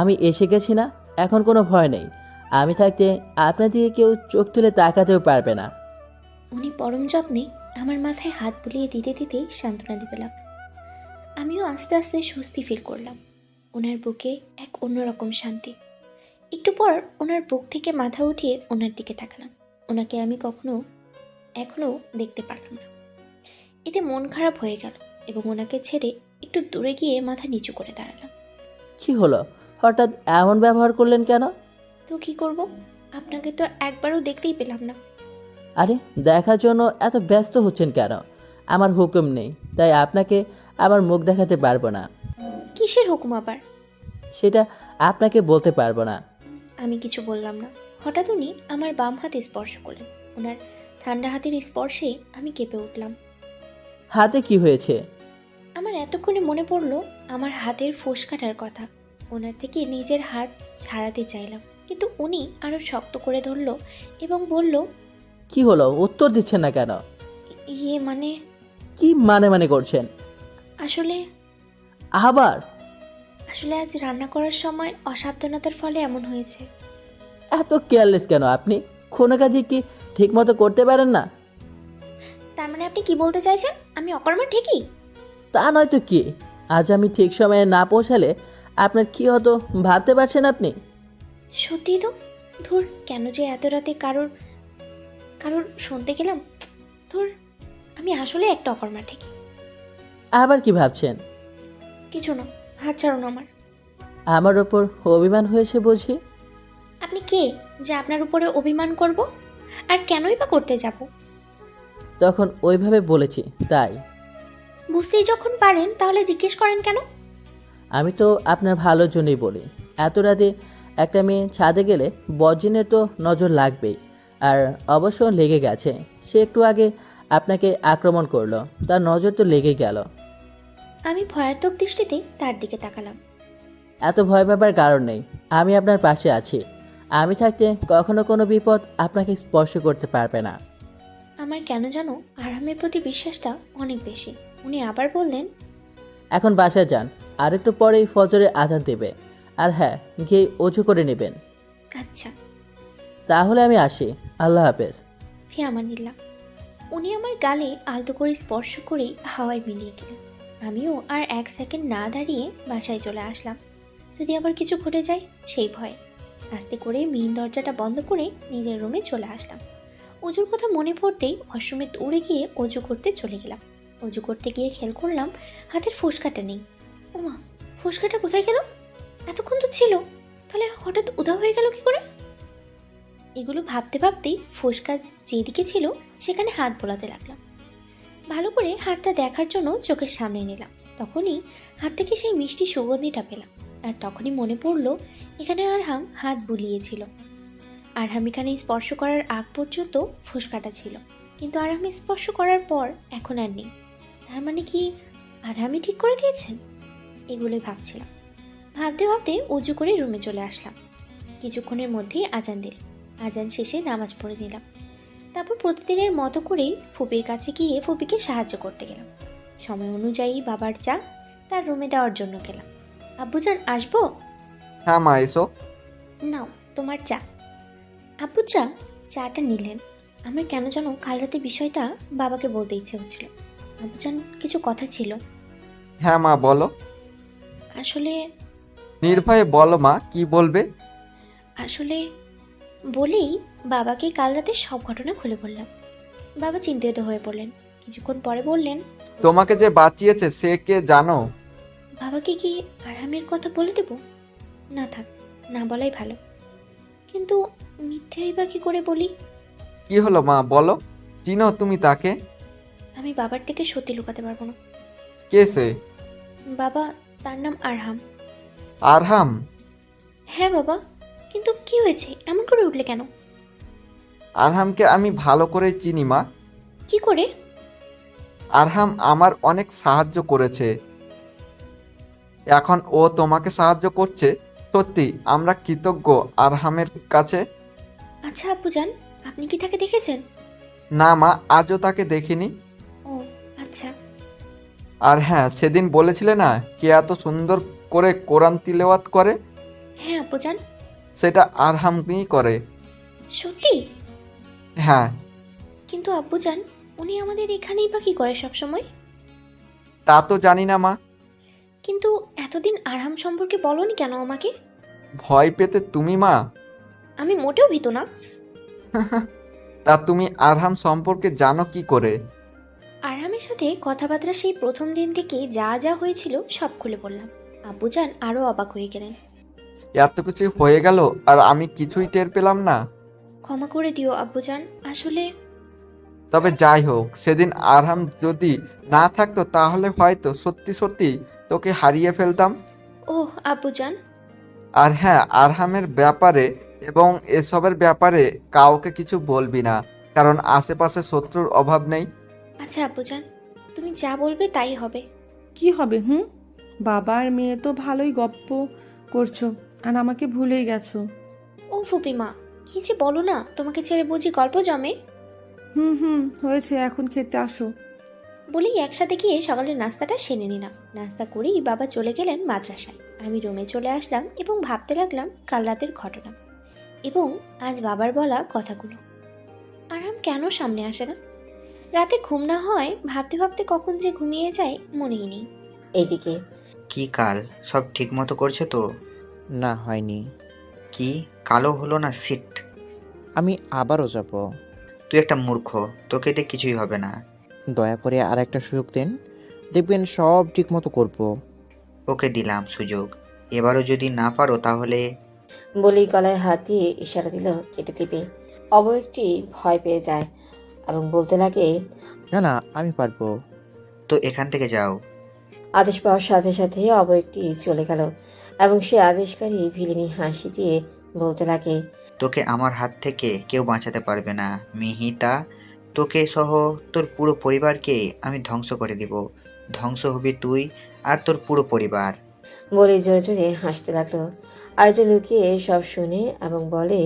আমি এসে গেছি না, এখন কোনো ভয় নেই। আমি থাকতে আপনার দিকে কেউ চোখ তুলে তাকাতেও পারবে না। উনি পরম যত্নে আমার মাথায় হাত বুলিয়ে দিতে দিতে সান্ত্বনা দিতে লাগলো। আমিও আস্তে আস্তে স্বস্তি ফিল করলাম। ওনার বুকে এক অন্যরকম শান্তি। একটু পর ওনার বুক থেকে মাথা উঠিয়ে ওনার দিকে তাকালাম। ওনাকে আমি এখনও দেখতে পারলাম না। এতে মন খারাপ হয়ে গেল এবং ওনাকে ছেড়ে একটু দূরে গিয়ে মাথা নিচু করে দাঁড়ালাম। কি হলো, হঠাৎ এমন ব্যবহার করলেন কেন? তো কি করব, আপনাকে তো একবারও দেখতেই পেলাম না। আরে, দেখার জন্য এত ব্যস্ত হচ্ছেন কেন? আমার হুকুম নেই, তাই আপনাকে আমার মুখ দেখাতে পারবো না। কিসের হুকুম আবার? সেটা আপনাকে বলতে পারবো না। আমি কিছু বললাম না। হঠাৎ উনি আমার বাম হাতে স্পর্শ করলেন। ওনার ঠান্ডা হাতের স্পর্শে আমি কেঁপে উঠলাম। হাতে কি হয়েছে? আমার এতক্ষণে মনে পড়ল আমার হাতের ফোসকাটার কথা। ওনার থেকে নিজের হাত ছাড়াতে চাইলাম, কিন্তু উনি আরও শক্ত করে ধরল এবং বলল, কি হলো, উত্তর দিচ্ছেন না কেন? ইয়ে মানে কি মানে করছেন? আসলে আবার? আসলে আজ রান্না করার সময় অসাবধানতার ফলে এমন হয়েছে। এত কেয়ারলেস কেন আপনি? কোনো কাজে কি ঠিক মতো করতে পারেন না? তার মানে আপনি কি বলতে চাইছেন? আমি অকর্মা ঠিকই? তা নয় তো কি, আজ আমি ঠিক সময়ে না পৌঁছালে আপনার কি হতো ভাবতে পারছেন আপনি? সত্যি তো। ধুর, কেন যে এত রাতে কারোর কারোর শুনতে গেলাম। ধুর, আমি আসলে একটা অকর্মা ঠিকই। আবার কি ভাবছেন? কিছু না, হাত ছাড়ুন আমার। আমার ওপর অভিমান হয়েছে বুঝি? আপনি কে যে আপনার উপরে অভিমান করব? আর কেনই বা করতে যাব? তখন ওইভাবে বলেছি তাই। বুঝতেই যখন পারেন তাহলে জিজ্ঞেস করেন কেন? আমি তো আপনার ভালোর জন্যই বলি। এত রাতে একটা মেয়ে ছাদে গেলে বজ্জিনের তো নজর লাগবেই। আর অবশ্য লেগে গেছে, সে একটু আগে আপনাকে আক্রমণ করলো, তার নজর তো লেগে গেল। আমি ভয়াত্মক দৃষ্টিতে তার দিকে তাকালাম। এত ভয় পাবার কারণ নেই, আমি আপনার পাশে আছি। আমি থাকতে কখনো কোনো বিপদ আপনাকে স্পর্শ করতে পারবে না। আমার কেন জানো আরামের প্রতি বিশ্বাসটা অনেক বেশি। উনি আবার বললেন, এখন বাসায় যান, আর একটু পরেই ফজরের আজান দেবে। আর হ্যাঁ, গিয়ে অজু করে নেবেন। আচ্ছা। তাহলে আমি আসি, আল্লাহ হাফেজ। ফি আমানিল্লাহ। উনি আমার গালে আলতো করে স্পর্শ করেই হাওয়ায় মিলিয়ে গেলেন। আমিও আর 1 সেকেন্ড না দাঁড়িয়ে বাসায় চলে আসলাম। যদি আবার কিছু ঘটে যায় সেই ভয়ে আস্তে করে মেইন দরজাটা বন্ধ করে নিজের রুমে চলে আসলাম। অজুর কথা মনে পড়তেই ওয়াশরুমে দৌড়ে গিয়ে অজু করতে চলে গেলাম। অজু করতে গিয়ে খেয়াল করলাম হাতের ফোসকাটা নেই। ওমা, ফোসকাটা কোথায় গেল? এতক্ষণ তো ছিল, তাহলে হঠাৎ উধাও হয়ে গেল কি করে? এগুলো ভাবতে ভাবতেই ফোসকা যেদিকে ছিল সেখানে হাত বোলাতে লাগলাম। ভালো করে হাতটা দেখার জন্য চোখের সামনে নিলাম। তখনই হাত থেকে সেই মিষ্টি সুগন্ধিটা পেলাম। আর তখনই মনে পড়লো এখানে আরহাম হাত বুলিয়েছিল। আরহাম এখানে স্পর্শ করার আগ পর্যন্ত ফোসকাটা ছিল, কিন্তু আরহাম স্পর্শ করার পর এখন আর নেই। তার মানে কি আরহামই ঠিক করে দিয়েছেন? এগুলোই ভাবছিলাম। ভাবতে ভাবতে উজু করে রুমে চলে আসলাম। কিছুক্ষণের মধ্যেই আজান দিল। আজান শেষে নামাজ পড়ে নিলাম। তারপর প্রতিদিনের মতো করেই ফুপির কাছে গিয়ে ফুপিকে সাহায্য করতে গেলাম। সময় অনুযায়ী বাবার চা তার রুমে দেওয়ার জন্য গেলাম। আব্বুজান, আসবো? হ্যাঁ মা, এসো। নাও তোমার চা। আব্বু চাটা নিলেন। আমার কেন যেন কাল রাতের বিষয়টা বাবাকে বলতে ইচ্ছে হচ্ছিল। আব্বুজান, কিছু কথা ছিল। হ্যাঁ মা, বলো। আসলে নির্ভয়ে বলো মা, কি বলবে? আসলে বলেই বাবাকে কাল রাতে সব ঘটনা খুলে বললাম। বাবা চিন্তিত হয়ে পড়লেন। কিছুক্ষণ পরে বললেন, তোমাকে যে বাঁচিয়েছে সে কে জানো? বাবাকে কি আরামের কথা বলে দেব? না থাক, না বলাই ভালো। কিন্তু মিথ্যেই বা কি করে বলি? কি হলো মা, বলো। চিনো তুমি তাকে? আমি বাবার থেকে সত্যি লুকাতে পারবো না। কে সে? বাবা, তার নাম আরহাম। আরহাম? হ্যাঁ বাবা, কিন্তু কি হয়েছে, এমন করে উঠলে কেন? আরহামকে আমি ভালো করে চিনি মা। কি করে? আরহাম আমার অনেক সাহায্য করেছে, এখন ও তোমাকে সাহায্য করছে। সত্যি আমরা কৃতজ্ঞ আরহামের কাছে। আচ্ছা আব্বুজান, আপনি কি তাকে দেখেছেন? না মা, আজও তাকে দেখিনি। ও আচ্ছা। আর হ্যাঁ, সেদিন বলেছিলে না কে এত সুন্দর করে কোরআন তিলাওয়াত করে? হ্যাঁ আব্বুজান। সেটা আরহামই করে। সত্যি? হ্যাঁ। কিন্তু আব্বুজান, উনি আমাদের এখানেই বা কি করে সব সময়? তা তো জানি না মা। কিন্তু এতদিন আরহাম সম্পর্কে বলনি কেন আমাকে? ভয় পেতে তুমি মা। আমি মোটেও ভীত না। তা তুমি আরহাম সম্পর্কে জানো কি করে? আরহামের সাথে কথাবার্তা সেই প্রথম দিন থেকে যা যা হয়েছিল সব খুলে বললাম। আব্বুজান আরও অবাক হয়ে গেলেন। এত কিছু হয়ে গেল আর আমি কিছুই টের পেলাম না। ক্ষমা করে দিও আব্বুজান, আসলে তবে যাই হোক, সেদিন আরহাম যদি না থাকতো তাহলে হয়তো সত্যি সত্যি তোকে হারিয়ে ফেলতাম। ওহ আব্বুজান। আর হ্যাঁ, আরহামের ব্যাপারে এবং এসবের ব্যাপারে কাউকে কিছু বলবি না, কারণ আশেপাশে শত্রুর অভাব নেই। আচ্ছা আব্বুজান, তুমি যা বলবে তাই হবে। কি হবে? বাবা আর মেয়ে তো ভালোই গপ্প করছো, আর আমাকে ভুলেই গেছো। ও ফুপিমা, কি যে বলো না, তোমাকে ছেড়ে বুঝি গল্প জমে? হয়েছে, এখন খেতে আসো। বলেই একসাথে গিয়ে সকালের নাস্তাটা সেরে নিলাম। নাস্তা করেই বাবা চলে গেলেন মাদ্রাসায়। আমি রুমে চলে আসলাম এবং ভাবতে লাগলাম কাল রাতের ঘটনা এবং আজ বাবার বলা কথাগুলো। আরাম কেন সামনে আসে না? রাতে ঘুম না হয় ভাবতে ভাবতে কখন যে ঘুমিয়ে যায় মনেই নেই। এদিকে কি কাল সব ঠিক মতো করছে তো? না, হয়নি। কি কালো হলো না সিট? আমি আবারও যাব। তুই একটা মূর্খ, তোকে দিয়ে কিছুই হবে না। দয়া করে আর একটা সুযোগ দেন, দেখবেন সব ঠিক মতো করবো। ওকে দিলাম সুযোগ, এবারও যদি না পারো তাহলে। বলেই গলায় হাত দিয়ে ইশারা দিল কেটে দিবে। অবয়বটি ভয় পেয়ে যায় এবং বলতে লাগে, না না, আমি পারবো। তো এখান থেকে যাও। আদেশ পাওয়ার সাথে সাথে অবয়বটি চলে গেল এবং সে আদেশকারী ভিলিনি হাসি দিয়ে বলতে লাগে, তোকে আমার হাত থেকে কেউ বাঁচাতে পারবে না মিহিতা। তোকে সহ তোর পুরো পরিবারকে আমি ধ্বংস করে দিব। ধ্বংস হবি তুই আর তোর পুরো পরিবার। বলে জোরে জোরে হাসতে লাগলো। আরজু লুকিয়ে সব শুনে এবং বলে,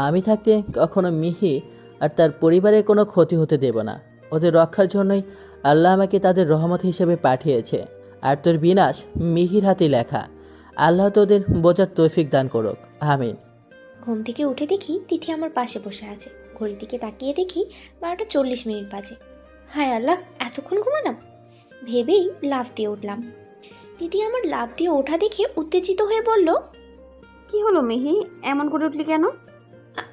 আমি থাকতে কখনো মিহি আর তার পরিবারের কোনো ক্ষতি হতে দেব না। ওদের রক্ষার জন্যই আল্লাহ আমাকে তাদের রহমত হিসেবে পাঠিয়েছে। আর তোর বিনাশ মিহির হাতেই লেখা। আল্লাহ তোদের বোঝার তৌফিক দান করুক, আমিন। ঘুম থেকে উঠে দেখি তিথি আমার পাশে বসে আছে। ঘড়ির দিকে তাকিয়ে দেখি 12:40 বাজে। হায় আল্লাহ, এতক্ষণ ঘুমালাম ভেবেই লাফ দিয়ে উঠলাম। তিথি আমার লাফ দিয়ে ওঠা দেখে উত্তেজিত হয়ে বলল, কি হলো মিহি, এমন করে উঠলি কেন?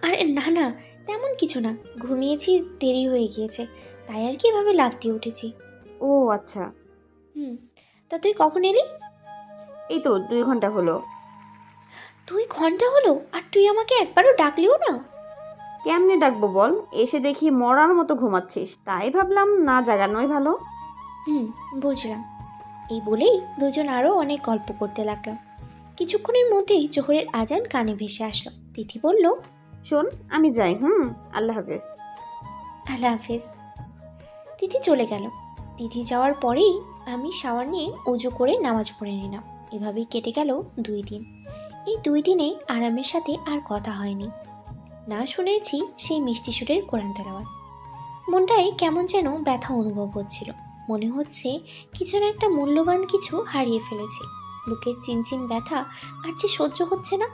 আরে না না, তেমন কিছু না, ঘুমিয়েছি, দেরি হয়ে গিয়েছে, তাই আর কি এভাবে লাফ দিয়ে উঠেছি। ও আচ্ছা। তা তুই কখন এলি? এই তো 2 ঘন্টা হলো। 2 ঘন্টা হলো আর তুই আমাকে একবারও ডাকলিও না? কেমনে ডাকবো বল, এসে দেখি মরার মতো ঘুমাচ্ছিস, তাই ভাবলাম না জাগানোই ভালো। বুঝলাম। এই বলেই দুজন আরও অনেক গল্প করতে লাগলাম। কিছুক্ষণের মধ্যেই জোহরের আজান কানে ভেসে আসলো। তিথি বলল, শোন আমি যাই, আল্লাহ হাফেজ। আল্লাহ হাফেজ। তিথি চলে গেল। তিথি যাওয়ার পরেই আমি শাওয়ার নিয়ে উজু করে নামাজ পড়ে নিলাম। এভাবেই কেটে গেল 2 দিন। এই 2 দিনে আরামের সাথে আর কথা হয়নি, না শুনেছি সেই মিষ্টি সুরের কোরআন তেলাওয়াত। মনটায় কেমন যেন ব্যথা অনুভব হচ্ছিল। মনে হচ্ছে কিছু না একটা মূল্যবান কিছু হারিয়ে ফেলেছি। বুকের চিনচিন ব্যথা আর যে সহ্য হচ্ছে না।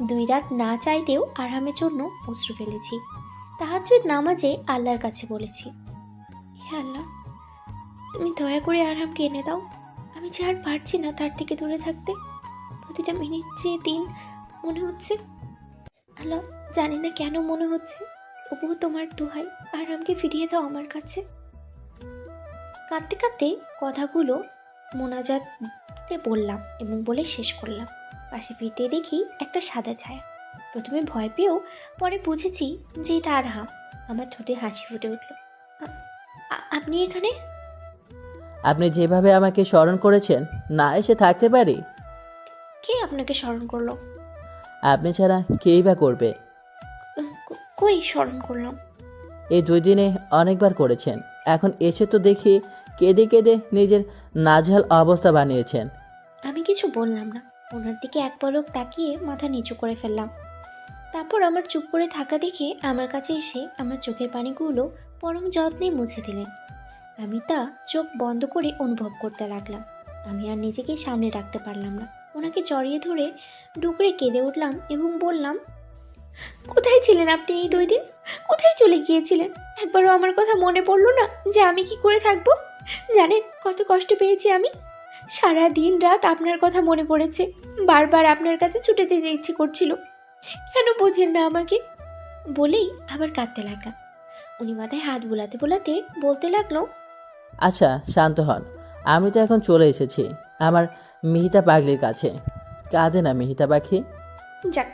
2 রাত না চাইতেও আরামের জন্য অশ্রু ফেলেছি। তাহাজ্জুদ নামাজে আল্লাহর কাছে বলেছি, হে আল্লাহ, তুমি দয়া করে আরামকে এনে দাও। আমি যে আর পারছি না তার থেকে দূরে থাকতে। প্রতিটা মিনিট যে দিন মনে হচ্ছে। আল্লাহ, জানি না কেন মনে হচ্ছে, তবুও তোমার দোহাই আরামকে ফিরিয়ে দাও আমার কাছে। কাঁদতে কাঁদতে কথাগুলো মোনাজাতে বললাম এবং বলে শেষ করলাম। পাশে ফিরতে দেখি একটা সাদা ছায়া। প্রথমে ভয় পেয়েও পরে বুঝেছি যে এটা আরহাম। আমার ঠোঁটে হাসি ফুটে উঠল। আপনি এখানে? আপনি যেভাবে আমাকে স্মরণ করেছেন, না এসে থাকতে পারি? কে আপনাকে স্মরণ করলো? আপনি ছাড়া কেই বা করবে? কই স্মরণ করলাম? এই 2 দিনে অনেকবার করেছেন। এখন এসে তো দেখি কেঁদে কেঁদে নিজের নাজেহাল অবস্থা বানিয়েছেন। আমি কিছু বললাম না। ওনার দিকে এক পলক তাকিয়ে মাথা নিচু করে ফেললাম। তারপর আমার চুপ করে থাকা দেখে আমার কাছে এসে আমার চোখের পানিগুলো পরম যত্নে মুছে দিলেন। আমি তা চোখ বন্ধ করে অনুভব করতে লাগলাম। আমি আর নিজেকে সামনে রাখতে পারলাম না। ওনাকে জড়িয়ে ধরে ডুকরে কেঁদে উঠলাম এবং বললাম, কোথায় ছিলেন আপনি এই 2 দিন? কোথায় চলে গিয়েছিলেন? একবারও আমার কথা মনে পড়লো না যে আমি কি করে থাকবো? জানেন কত কষ্ট পেয়েছি আমি? সারা দিন রাত আপনার কথা মনে পড়েছে। বারবার আপনার কাছে ছুটে যেতে ইচ্ছে করছিল। কেন বোঝেন না আমাকে? বলেই আবার কাঁদতে লাগলাম। উনি মাথায় হাত বোলাতে বোলাতে বলতে লাগলো, আচ্ছা শান্ত হন, আমি তো এখন চলে এসেছি আমার মিহিতা পাগলির কাছে। কাঁদে না মিহিতা পাখি। যাক,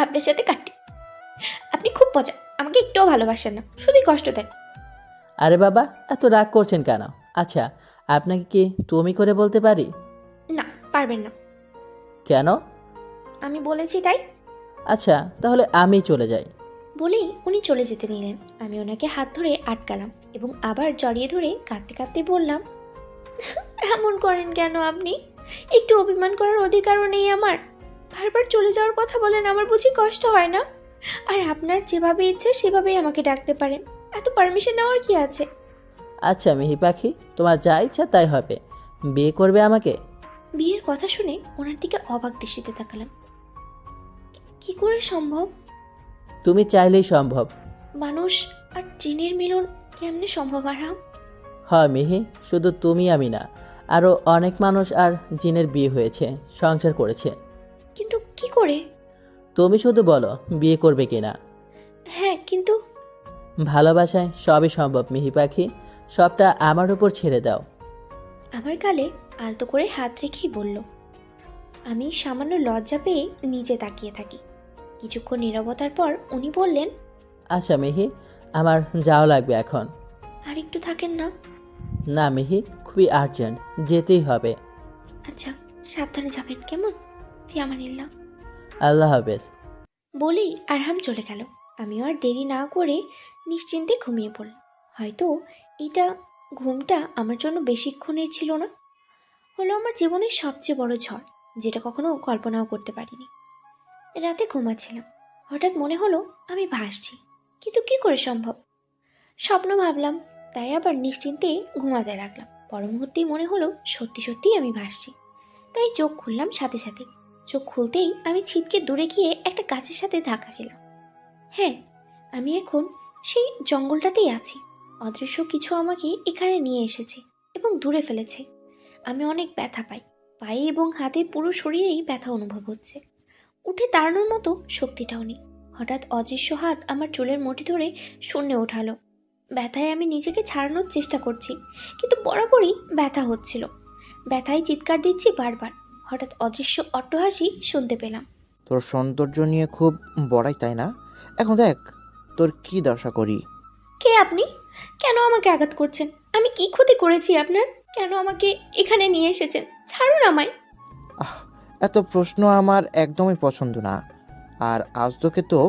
আপনার সাথে কাটি। আপনি খুব মজা, আমাকে একটুও ভালোবাসেন না, শুধুই কষ্ট দেন। আরে বাবা, এত রাগ করছেন কেন? আচ্ছা, আপনাকে কি তুমি করে বলতে পারি? না, পারবেন না। কেন? আমি বলেছি তাই। আচ্ছা তাহলে আমি চলে যাই। বলেই উনি চলে যেতে নিলেন। আমি ওনাকে হাত ধরে আটকালাম এবং আবার জড়িয়ে ধরে কাঁদতে কাঁদতে বললাম, এমন করেন কেন আপনি? একটু অভিমান করার অধিকারও নেই আমার। বারবার চলে যাওয়ার কথা বলেন, আমার বুঝি কষ্ট হয় না? আর আপনার যেভাবে ইচ্ছে সেভাবেই আমাকে ডাকতে পারেন, এত পারমিশন নেওয়ার কি আছে? আচ্ছা মিহি পাখি, তোমার যা ইচ্ছা তাই হবে। বিয়ে করবে আমাকে? বিয়ের কথা শুনে ওনার দিকে অবাক দৃষ্টিতে তাকালাম। কি করে সম্ভব? তুমি চাইলেই সম্ভব। মানুষ আর জিনের মিলন কেমনে সম্ভব আরহাম? হয় মিহি, শুধু তুমি আমি না, আরও অনেক মানুষ আর জিনের বিয়ে হয়েছে, সংসার করেছে। কিন্তু কি করে? তুমি শুধু বলো বিয়ে করবে কিনা। হ্যাঁ, কিন্তু ভালোবাসায় সবই সম্ভব মিহি পাখি, সবটা আমার উপর ছেড়ে দাও। আমার গালে আলতো করে হাত রেখেই বলল। আমি সামান্য লজ্জা পেয়ে নিচে তাকিয়ে থাকি। কিছুক্ষণ নীরবতার পর উনি বললেন, আচ্ছা মিহি, আমার যাওয়া লাগবে এখন। আর একটু থাকেন না? না মিহি, খুবই আর্জেন্ট, যেতেই হবে। আচ্ছা, সাবধানে যাবেন কেমন? ফি আমানিল্লাহ। আল্লাহ হাফেজ। বলেই আরহাম চলে গেল। আমিও আর দেরি না করে নিশ্চিন্তে ঘুমিয়ে পড়লাম। হয়তো এটা ঘুমটা আমার জন্য বেশিক্ষণের ছিল না, হলো আমার জীবনের সবচেয়ে বড় ঝড়, যেটা কখনো কল্পনাও করতে পারিনি। রাতে ঘুমাচ্ছিলাম, হঠাৎ মনে হলো আমি ভাসছি, কিন্তু কি করে সম্ভব? স্বপ্ন ভাবলাম, তাই আবার নিশ্চিন্তে ঘুমাতে লাগলাম। পর মুহূর্তেই মনে হলো সত্যি সত্যিই আমি ভাসছি, তাই চোখ খুললাম সাথে সাথে। চোখ খুলতেই আমি ছিটকে দূরে গিয়ে একটা গাছের সাথে ধাক্কা খেলাম। হ্যাঁ, আমি এখন সেই জঙ্গলটাতেই আছি। অদৃশ্য কিছু আমাকে এখানে নিয়ে এসেছে এবং দূরে ফেলেছে। আমি অনেক ব্যথা পাই, পায়ে এবং হাতে, পুরো শরীরেই ব্যথা অনুভব হচ্ছে। উঠে দাঁড়ানোর মতো শক্তিটাও নেই। হঠাৎ অদৃশ্য হাত আমার চুলের মুঠি ধরে শূন্যে ওঠালো। ব্যথায় আমি নিজেকে ছাড়ানোর চেষ্টা করছি, কিন্তু বরাবরই ব্যথা হচ্ছিল। ব্যথায় চিৎকার দিচ্ছি বারবার। হঠাৎ অদৃশ্য অট্টহাসি শুনতে পেলাম। তোর সৌন্দর্য নিয়ে খুব বড়াই, তাই না? এখন দেখ তোর কি দশা করি। কে আপনি? কেন আমাকে আঘাত করছেন? আমি কি ক্ষতি করেছি আপনার? কেন আমাকে এখানে নিয়ে এসেছেন? ছাড়ুন আমায়। এত প্রশ্ন আমার একদমই পছন্দ না, আর আজ তোকে তো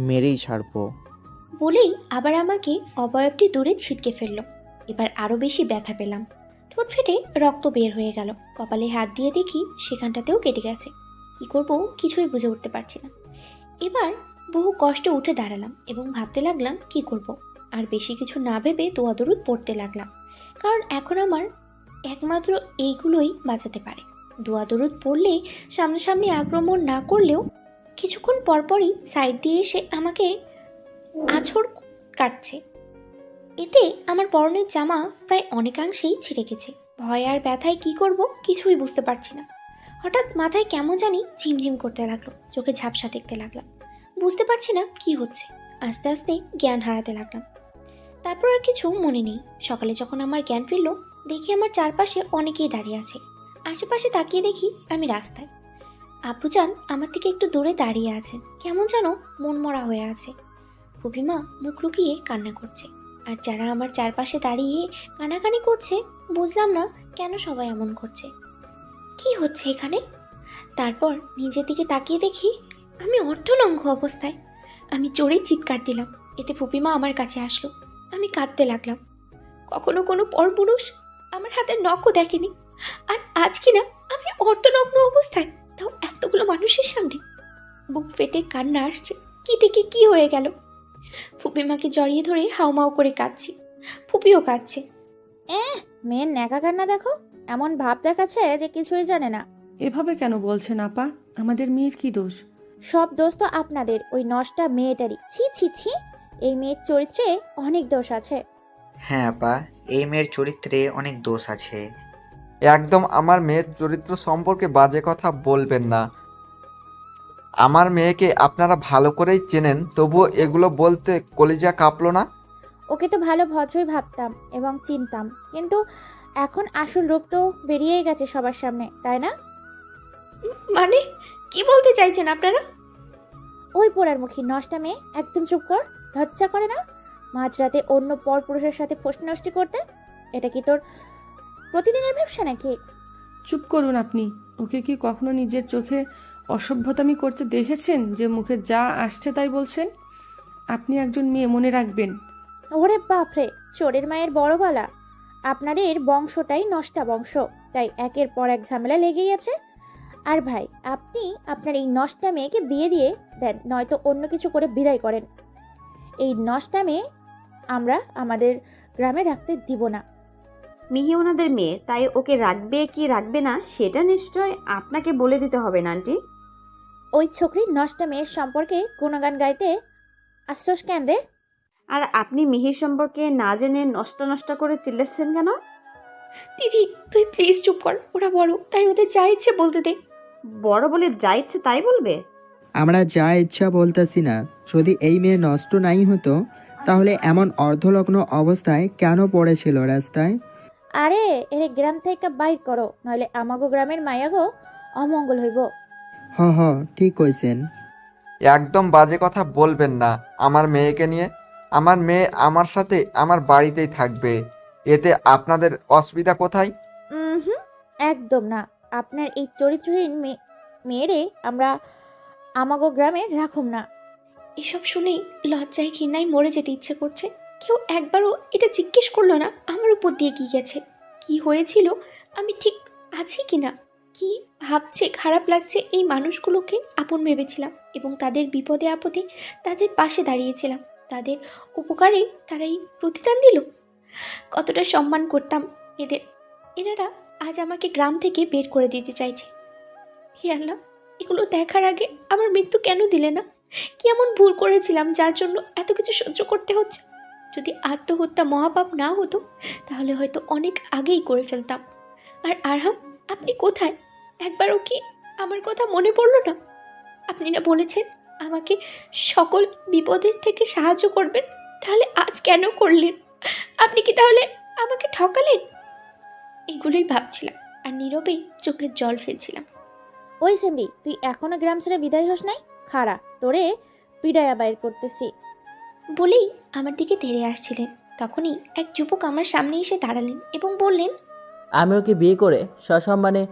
মেরেই ছাড়বো। বলেই আবার আমাকে অবয়বটি দূরে ছিটকে ফেলল। এবার আরও বেশি ব্যথা পেলাম। ঠোঁট ফেটে রক্ত বের হয়ে গেল। কপালে হাত দিয়ে দেখি সেখানটাতেও কেটে গেছে। কি করব কিছুই বুঝে উঠতে পারছি না। এবার বহু কষ্টে উঠে দাঁড়ালাম এবং ভাবতে লাগলাম কি করব। আর বেশি কিছু না ভেবে দোয়া দরুদ পড়তে লাগলাম, কারণ এখন আমার একমাত্র এইগুলোই বাঁচাতে পারে। দোয়া দরুদ পড়লে সামনাসামনি আক্রমণ না করলেও কিছুক্ষণ পরপরই সাইড দিয়ে এসে আমাকে আঁচড় কাটছে। এতে আমার পরনের জামা প্রায় অনেকাংশেই ছিঁড়ে গেছে। ভয় আর ব্যথায় কি করব কিছুই বুঝতে পারছি না। হঠাৎ মাথায় কেমন জানি ঝিমঝিম করতে লাগলো, চোখে ঝাপসা দেখতে লাগলাম। বুঝতে পারছি না কি হচ্ছে। আস্তে আস্তে জ্ঞান হারাতে লাগলাম। তারপর আর কিছু মনে নেই। সকালে যখন আমার জ্ঞান ফিরল, দেখি আমার চারপাশে অনেকেই দাঁড়িয়ে আছে। আশেপাশে তাকিয়ে দেখি আমি রাস্তায়। আব্বুজান আমার থেকে একটু দূরে দাঁড়িয়ে আছেন, কেমন যেন মনমরা হয়ে আছে। ফুপিমা মুখ লুকিয়ে কান্না করছে। আর যারা আমার চারপাশে দাঁড়িয়ে কানাকানি করছে, বুঝলাম না কেন সবাই এমন করছে, কি হচ্ছে এখানে। তারপর নিজের দিকে তাকিয়ে দেখি আমি অর্ধনঙ্গ অবস্থায়। আমি জোরে চিৎকার দিলাম। এতে ফুপিমা আমার কাছে আসলো। আমি কাঁদতে লাগলাম। কখনো কোনো পরপুরুষ আমার হাতের নখও দেখেনি, আর আজ কিনা আমি অর্ধনগ্ন অবস্থায়, তাও এতগুলো মানুষের সামনে। বুক ফেটে কান্না আসছে, কি থেকে কি হয়ে গেল। ফুপিমাকে জড়িয়ে ধরে হাউমাউ করে কাঁদছি। ফুপিও কাঁদছে। মেয়ের ন্যাকা কান্না দেখো, এমন ভাব দেখাচ্ছে যে কিছুই জানে না। এভাবে কেন বলছেন আপা? আমাদের মেয়ের কি দোষ? সব দোষ তো আপনাদের ওই নষ্টা মেয়েটারই। ছি ছি ছি, এই মেয়ের চরিত্রে অনেক দোষ আছে। হ্যাঁ আপা, এই মেয়ের চরিত্রে অনেক দোষ আছে। একদম আমার মেয়ের চরিত্র সম্পর্কে বাজে কথা বলবেন না। আমার মেয়েকে আপনারা ভালো করেই চেনেন, তবুও এগুলো বলতে কলিজা কাঁপলো না? ওকে তো ভালো ভদ্রই ভাবতাম এবং চিনতাম, কিন্তু এখন আসল রূপ তো বেরিয়েই গেছে সবার সামনে, তাই না? মানে কি বলতে চাইছেন আপনারা? ওই পোড়ার মুখী নষ্টা মেয়ে, একদম চুপ কর। লজ্জা করে না মাঝরাতে অন্য পর পুরুষের সাথে ফষ্টি নষ্টি করতে? এটা কি তোর প্রতিদিনের ব্যবসা নাকি? চুপ করুন আপনি। ওকে কি কখনো নিজের চোখে অসভ্যতামি করতে দেখেছেন যে মুখে যা আসছে তাই বলছেন? আপনি একজন মেয়ে, মনে রাখবেন। ওরে বাপরে, চোরের মায়ের বড় গলা। আপনাদের বংশটাই নষ্টা বংশ, তাই একের পর এক ঝামেলা লেগেই আছে। আর ভাই, আপনি আপনার এই নষ্টা মেয়েকে বিয়ে দিয়ে দেন, নয়তো অন্য কিছু করে বিদায় করেন। এই নষ্টা মেয়ে আমরা আমাদের গ্রামে রাখতে দিব না। মিহি ওনাদের মেয়ে, তাই ওকে রাখবে কি রাখবে না সেটা নিশ্চয় আপনাকে বলে দিতে হবে না আন্টি। ওই ছোকরির নষ্টা মেয়ের সম্পর্কে গুণগান গাইতে আসছোস কেন রে? আর আপনি মিহির সম্পর্কে না জেনে নষ্ট নষ্ট করে চিল্লাচ্ছেন কেন? দিদি তুই প্লিজ চুপ কর, ওরা বড়, তাই ওদের যা ইচ্ছে বলতে দে। বড় বলে যা ইচ্ছে তাই বলবে? আমরা যা ইচ্ছা বলতেছি না। যদি এই মেয়ে নষ্ট নাই হতো তাহলে এমন অর্ধলগ্ন অবস্থায় কেন পড়েছিল রাস্তায়? আরে এরে গ্রাম থেকে বাইর করো, নইলে আমাগো গ্রামের মায়াগো অমঙ্গল হইব। হ হ, ঠিক কইছেন। একদম বাজে কথা বলবেন না আমার মেয়েকে নিয়ে। আমার মেয়ে আমার সাথে আমার বাড়িতেই থাকবে, এতে আপনাদের অসুবিধা কোথায়? হুম, একদম না। আপনার এই চরিত্রহীন মেয়েরে আমরা আমাগো গ্রামে রাখুম না। এসব শুনেই লজ্জায় ঘৃণায় মরে যেতে ইচ্ছে করছে। কেউ একবারও এটা জিজ্ঞেস করলো না আমার উপর দিয়ে কি গেছে, কি হয়েছিল, আমি ঠিক আছি কি না, কি ভাবছে, খারাপ লাগছে। এই মানুষগুলোকে আপন ভেবেছিলাম এবং তাদের বিপদে আপদে তাদের পাশে দাঁড়িয়েছিলাম। তাদের উপকারে তারা এই প্রতিদান দিল। কতটা সম্মান করতাম এদের, এনারা আজ আমাকে গ্রাম থেকে বের করে দিতে চাইছে। হে আল্লাহ, এগুলো দেখার আগে আমার মৃত্যু কেন দিলে না? কি এমন ভুল করেছিলাম যার জন্য এত কিছু সহ্য করতে হচ্ছে? যদি আত্মহত্যা মহাপাপ না হতো তাহলে হয়তো অনেক আগেই করে ফেলতাম। আর আরহাম, আপনি কোথায়? একবারও কি আমার কথা মনে পড়লো না? আপনি না বলেছেন আমাকে সকল বিপদের থেকে সাহায্য করবেন, তাহলে আজ কেন করলেন? আপনি কি তাহলে আমাকে ঠকালেন? এগুলোই ভাবছিলাম আর নীরবে চোখের জল ফেলছিলাম। ওই সেমরি, তুই এখনো গ্রাম ছেড়ে বিদায় হস নাই? খাড়া, তোরে পিডায়া বাইর করতেছি। বলেই আমার দিকে তেড়ে আসছিলেন। তখনই এক যুবক আমার সামনে এসে দাঁড়ালেন এবং বললেন, আমি ওকে বিয়ে করে সসম্মানে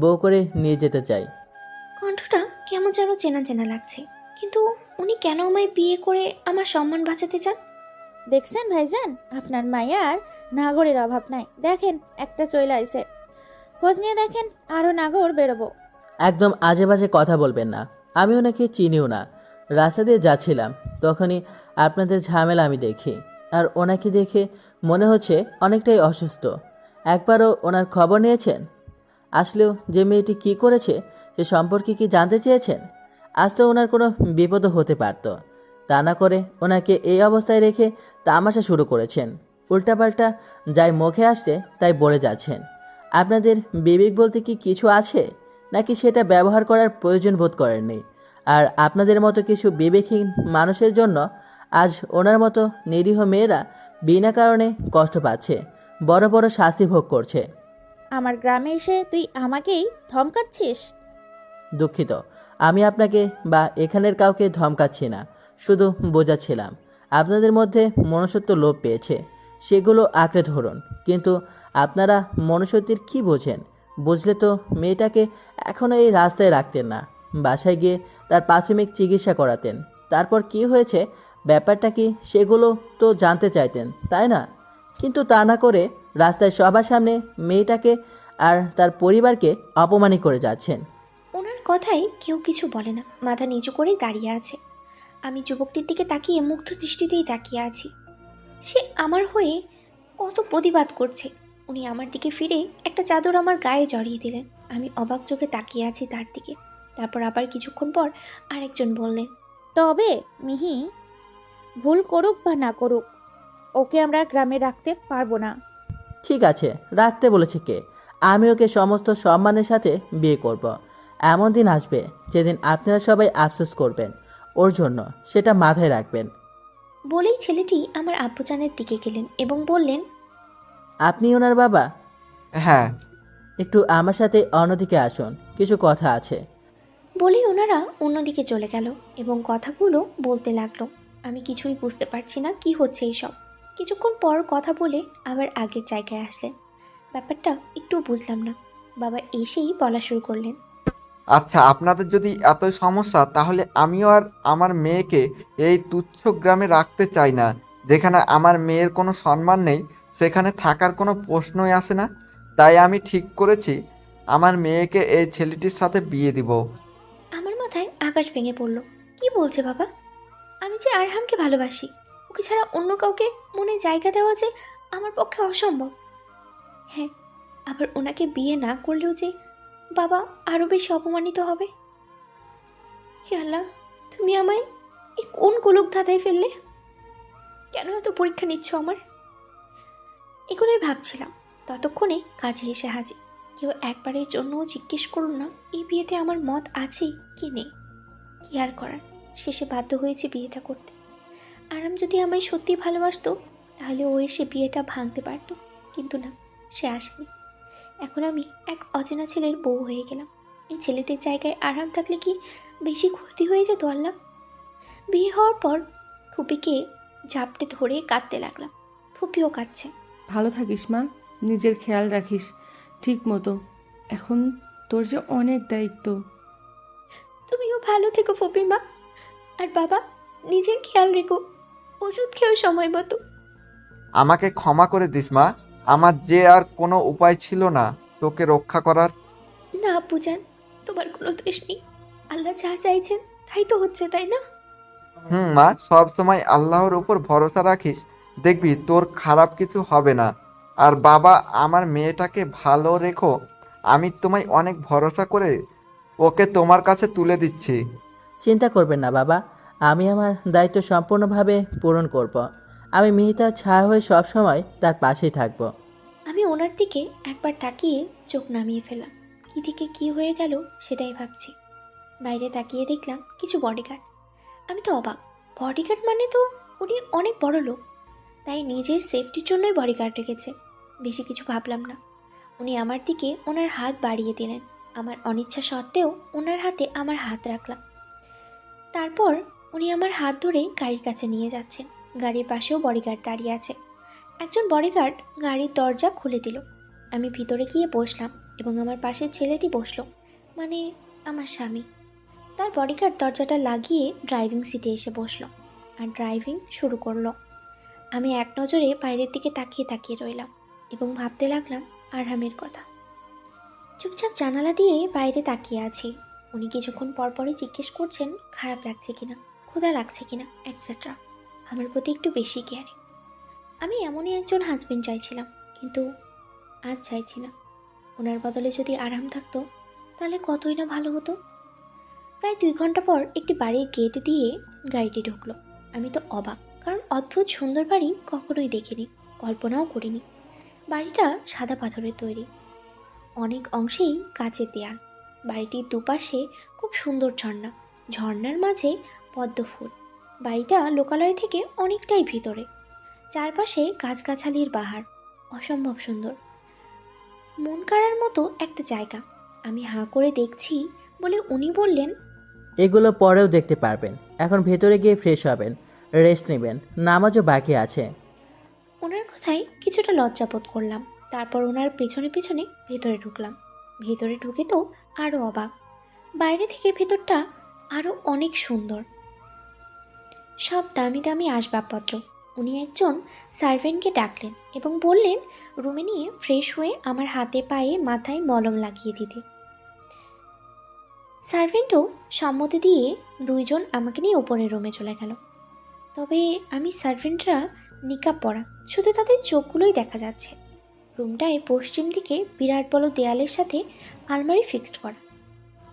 বউ করে নিয়ে যেতে চাই। কণ্ঠটা কেমন যেন চেনা চেনা লাগছে, কিন্তু উনি কেন আমায় বিয়ে করে আমার সম্মান বাঁচাতে চান? দেখছেন ভাইজান, আপনার মায়ার নাগরের অভাব নাই। দেখেন একটা চইলা আইছে, খোঁজ নিয়ে দেখেন আরো নাগর বেরোবো। একদম আজে বাজে কথা বলবেন না। আমি ওনাকে চিনিও না। রাস্তা দিয়ে যাচ্ছিলাম, তখনই আপনাদের ঝামেলা আমি দেখি। আর ওনাকে দেখে মনে হচ্ছে অনেকটাই অসুস্থ। একবারও ওনার খবর নিয়েছেন? আসলেও যে মেয়েটি কি করেছে সে সম্পর্কে কি জানতে চেয়েছেন? আজ তো ওনার কোনো বিপদও হতে পারত, তা না করে ওনাকে এই অবস্থায় রেখে তামাশা শুরু করেছেন। উল্টাপাল্টা যাই মুখে আসছে তাই বলে যাচ্ছেন। আপনাদের বিবেক বলতে কি কিছু আছে, নাকি সেটা ব্যবহার করার প্রয়োজন বোধ করেননি? আর আপনাদের মতো কিছু বিবেকহীন মানুষের জন্য আজ ওনার মতো নিরীহ মেয়েরা বিনা কারণে কষ্ট পাচ্ছে, বড় বড় শাস্তি ভোগ করছে। আমার গ্রামে এসে তুই আমাকেই ধমকাচ্ছিস? দুঃখিত, আমি আপনাকে বা এখানের কাউকে ধমকাচ্ছি না, শুধু বোঝাচ্ছিলাম আপনাদের মধ্যে মনুষ্যত্ব লোপ পেয়েছে, সেগুলো আঁকড়ে ধরুন। কিন্তু আপনারা মনুষ্যত্বের কি বোঝেন? বুঝলে তো মেয়েটাকে এখনও এই রাস্তায় রাখতেন না, বাসায় গিয়ে তার প্রাথমিক চিকিৎসা করাতেন। তারপর কি হয়েছে, ব্যাপারটা কি, সেগুলো তো জানতে চাইতেন, তাই না? কিন্তু তা না করে রাস্তায় সবার সামনে মেয়েটাকে আর তার পরিবারকে অপমানই করে যাচ্ছেন। ওনার কথায় কেউ কিছু বলে না, মাথা নিচু করেই দাঁড়িয়ে আছে। আমি যুবকটির দিকে তাকিয়ে মুগ্ধ দৃষ্টিতেই তাকিয়ে আছি। সে আমার হয়ে কত প্রতিবাদ করছে। উনি আমার দিকে ফিরে একটা চাদর আমার গায়ে জড়িয়ে দিলেন। আমি অবাক চোখে তাকিয়ে আছি তার দিকে। তারপর আবার কিছুক্ষণ পর আরেকজন বললেন, তবে মিহি, ভুল করুক বা না করুক, ওকে আমরা গ্রামে রাখতে পারবো না। ঠিক আছে, রাখতে বলেছে কে? আমি ওকে সমস্ত সম্মানের সাথে বিয়ে করব। এমন দিন আসবে যেদিন আপনারা সবাই আফসোস করবেন ওর জন্য, সেটা মাথায় রাখবেন। বলেই ছেলেটি আমার আব্বুজানের দিকে গেলেন এবং বললেন, আপনি ওনার বাবা? হ্যাঁ। একটু আমার সাথে অন্যদিকে আসুন, কিছু কথা আছে। বলেই ওনারা অন্যদিকে চলে গেল এবং কথাগুলো বলতে লাগলো। আমি কিছুই বুঝতে পারছি না কি হচ্ছে এইসব। কিছুক্ষণ পর কথা বলে আবার আগের জায়গায় আসলেন। ব্যাপারটা একটু বুঝলাম না। বাবা এসেই বলা শুরু করলেন, আচ্ছা, আপনাদের যদি এতই সমস্যা তাহলে আমিও আর আমার মেয়েকে এই তুচ্ছ গ্রামে রাখতে চাই না। যেখানে আমার মেয়ের কোনো সম্মান নেই, সেখানে থাকার কোনো প্রশ্নই আসে না। তাই আমি ঠিক করেছি আমার মেয়েকে এই ছেলেটির সাথে বিয়ে দিব। আমার মাথায় আকাশ ভেঙে পড়ল। কি বলছে বাবা? আমি যে আরহামকে ভালোবাসি, ওকে ছাড়া অন্য কাউকে মনে জায়গা দেওয়া যে আমার পক্ষে অসম্ভব। হ্যাঁ, আবার ওনাকে বিয়ে না করলেও যে বাবা আরও বেশি অপমানিত হবে। হে আল্লাহ, তুমি আমায় এই কোন গোলক ধাঁধায় ফেললে? কেন এত পরীক্ষা নিচ্ছ আমার? এগুলোই ভাবছিলাম, ততক্ষণে কাজে এসে হাজির। কেউ একবারের জন্যও জিজ্ঞেস করুন না এই বিয়েতে আমার মত আছে কি নেই। কি আর করার, শেষে বাধ্য হয়েছে বিয়েটা করতে। আরাম যদি আমায় সত্যি ভালোবাসতো তাহলে ও এসে বিয়েটা ভাঙতে পারতো, কিন্তু না, সে আসেনি। এখন আমি এক অচেনা ছেলের বউ হয়ে গেলাম। এই ছেলেটির জায়গায় আরাম থাকলে কি বেশি ক্ষতি হয়ে যেত আল্লাহ? বিয়ে হওয়ার পর ফুপিকে ঝাপটে ধরে কাঁদতে লাগলাম। ফুপিও কাঁদছে। ভালো থাকিস মা, নিজের খেয়াল রাখিস ঠিক মতো। এখন তোর যে অনেক দায়িত্ব। তুমিও ভালো থেকো ফুপির মা। আর বাবা, নিজের খেয়াল রেখো, ওষুধ খেয়েও সময় মতো। আমাকে ক্ষমা করে দিস মা, আমার যে আর কোনো উপায় ছিল না তোকে রক্ষা করার। না আব্বুজান, তোমার কোনো দোষ নেই। আল্লাহ যা চাইছেন তাই তো হচ্ছে, তাই না? মা, সব সময় আল্লাহর উপর ভরসা রাখিস, দেখবি তোর খারাপ কিছু হবে না। আর বাবা, আমার মেয়েটাকে ভালো রেখো। আমি তোমায় অনেক ভরসা করে ওকে তোমার কাছে তুলে দিচ্ছি। চিন্তা করবেন না বাবা, আমি আমার দায়িত্ব সম্পূর্ণভাবে পূরণ করব। আমি মিহিতার ছায়া হয়ে সবসময় তার পাশেই থাকব। আমি ওনার দিকে একবার তাকিয়ে চোখ নামিয়ে ফেললাম। কী দিকে কী হয়ে গেল সেটাই ভাবছি। বাইরে তাকিয়ে দেখলাম কিছু বডিগার্ড। আমি তো অবাক, বডিগার্ড মানে তো উনি অনেক বড় লোক, তাই নিজের সেফটির জন্যই বডিগার্ড রেখেছে। বেশি কিছু ভাবলাম না। উনি আমার দিকে ওনার হাত বাড়িয়ে দিলেন। আমার অনিচ্ছা সত্ত্বেও ওনার হাতে আমার হাত রাখলাম। তারপর উনি আমার হাত ধরে গাড়ির কাছে নিয়ে যাচ্ছেন। গাড়ির পাশেও বডিগার্ড দাঁড়িয়ে আছে। একজন বডিগার্ড গাড়ির দরজা খুলে দিল। আমি ভিতরে গিয়ে বসলাম এবং আমার পাশের ছেলেটি বসলো, মানে আমার স্বামী। তার বডিগার্ড দরজাটা লাগিয়ে ড্রাইভিং সিটে এসে বসলো আর ড্রাইভিং শুরু করলো। আমি এক নজরে বাইরের দিকে তাকিয়ে তাকিয়ে রইলাম এবং ভাবতে লাগলাম আরহামের কথা। চুপচাপ জানালা দিয়ে বাইরে তাকিয়ে আছি। উনি কিছুক্ষণ পরপরই জিজ্ঞেস করছেন খারাপ লাগছে কিনা, ক্ষুধা লাগছে কিনা, এটসেট্রা। আমার প্রতি একটু বেশি কেয়ারে। আমি এমনই একজন হাজবেন্ড চাইছিলাম, কিন্তু আজ চাইছি না। ওনার বদলে যদি আরাম থাকতো তাহলে কতই না ভালো হতো। প্রায় 2 ঘন্টা পর একটি বাড়ির গেট দিয়ে গাড়িটি ঢুকলো। আমি তো অবাক, কারণ অদ্ভুত সুন্দর বাড়ি কখনোই দেখিনি, কল্পনাও করিনি। বাড়িটা সাদা পাথরের তৈরি, অনেক অংশেই কাচের দেয়াল। বাড়িটির দুপাশে খুব সুন্দর ঝর্ণা, ঝর্ণার মাঝে পদ্ম ফুল। বাড়িটা লোকালয় থেকে অনেকটাই ভিতরে, চারপাশে গাছগাছালির বাহার, অসম্ভব সুন্দর। মন কাড়ার মতো একটা জায়গা। আমি হাঁ করে দেখছি বলে উনি বললেন, এগুলো পরেও দেখতে পারবেন, এখন ভেতরে গিয়ে ফ্রেশ হবেন, রেস্ট নেবেন, নামাজও বাকি আছে। ওনার কথায় কিছুটা লজ্জাবোধ করলাম। তারপর ওনার পেছনে পেছনে ভেতরে ঢুকলাম। ভেতরে ঢুকে তো আরও অবাক, বাইরে থেকে ভেতরটা আরও অনেক সুন্দর। সব দামি দামি আসবাবপত্র। উনি একজন সার্ভেন্টকে ডাকলেন এবং বললেন রুমে নিয়ে ফ্রেশ হয়ে আমার হাতে পায়ে মাথায় মলম লাগিয়ে দিতে। সার্ভেন্টও সম্মতি দিয়ে 2 জন আমাকে নিয়ে উপরের রুমে চলে গেল। তবে আমি সার্ভেন্টরা নিকাব পরা, শুধু তাদের চোখগুলোই দেখা যাচ্ছে। রুমটায় পশ্চিম দিকে বিরাট বড় দেয়ালের সাথে আলমারি ফিক্সড করা।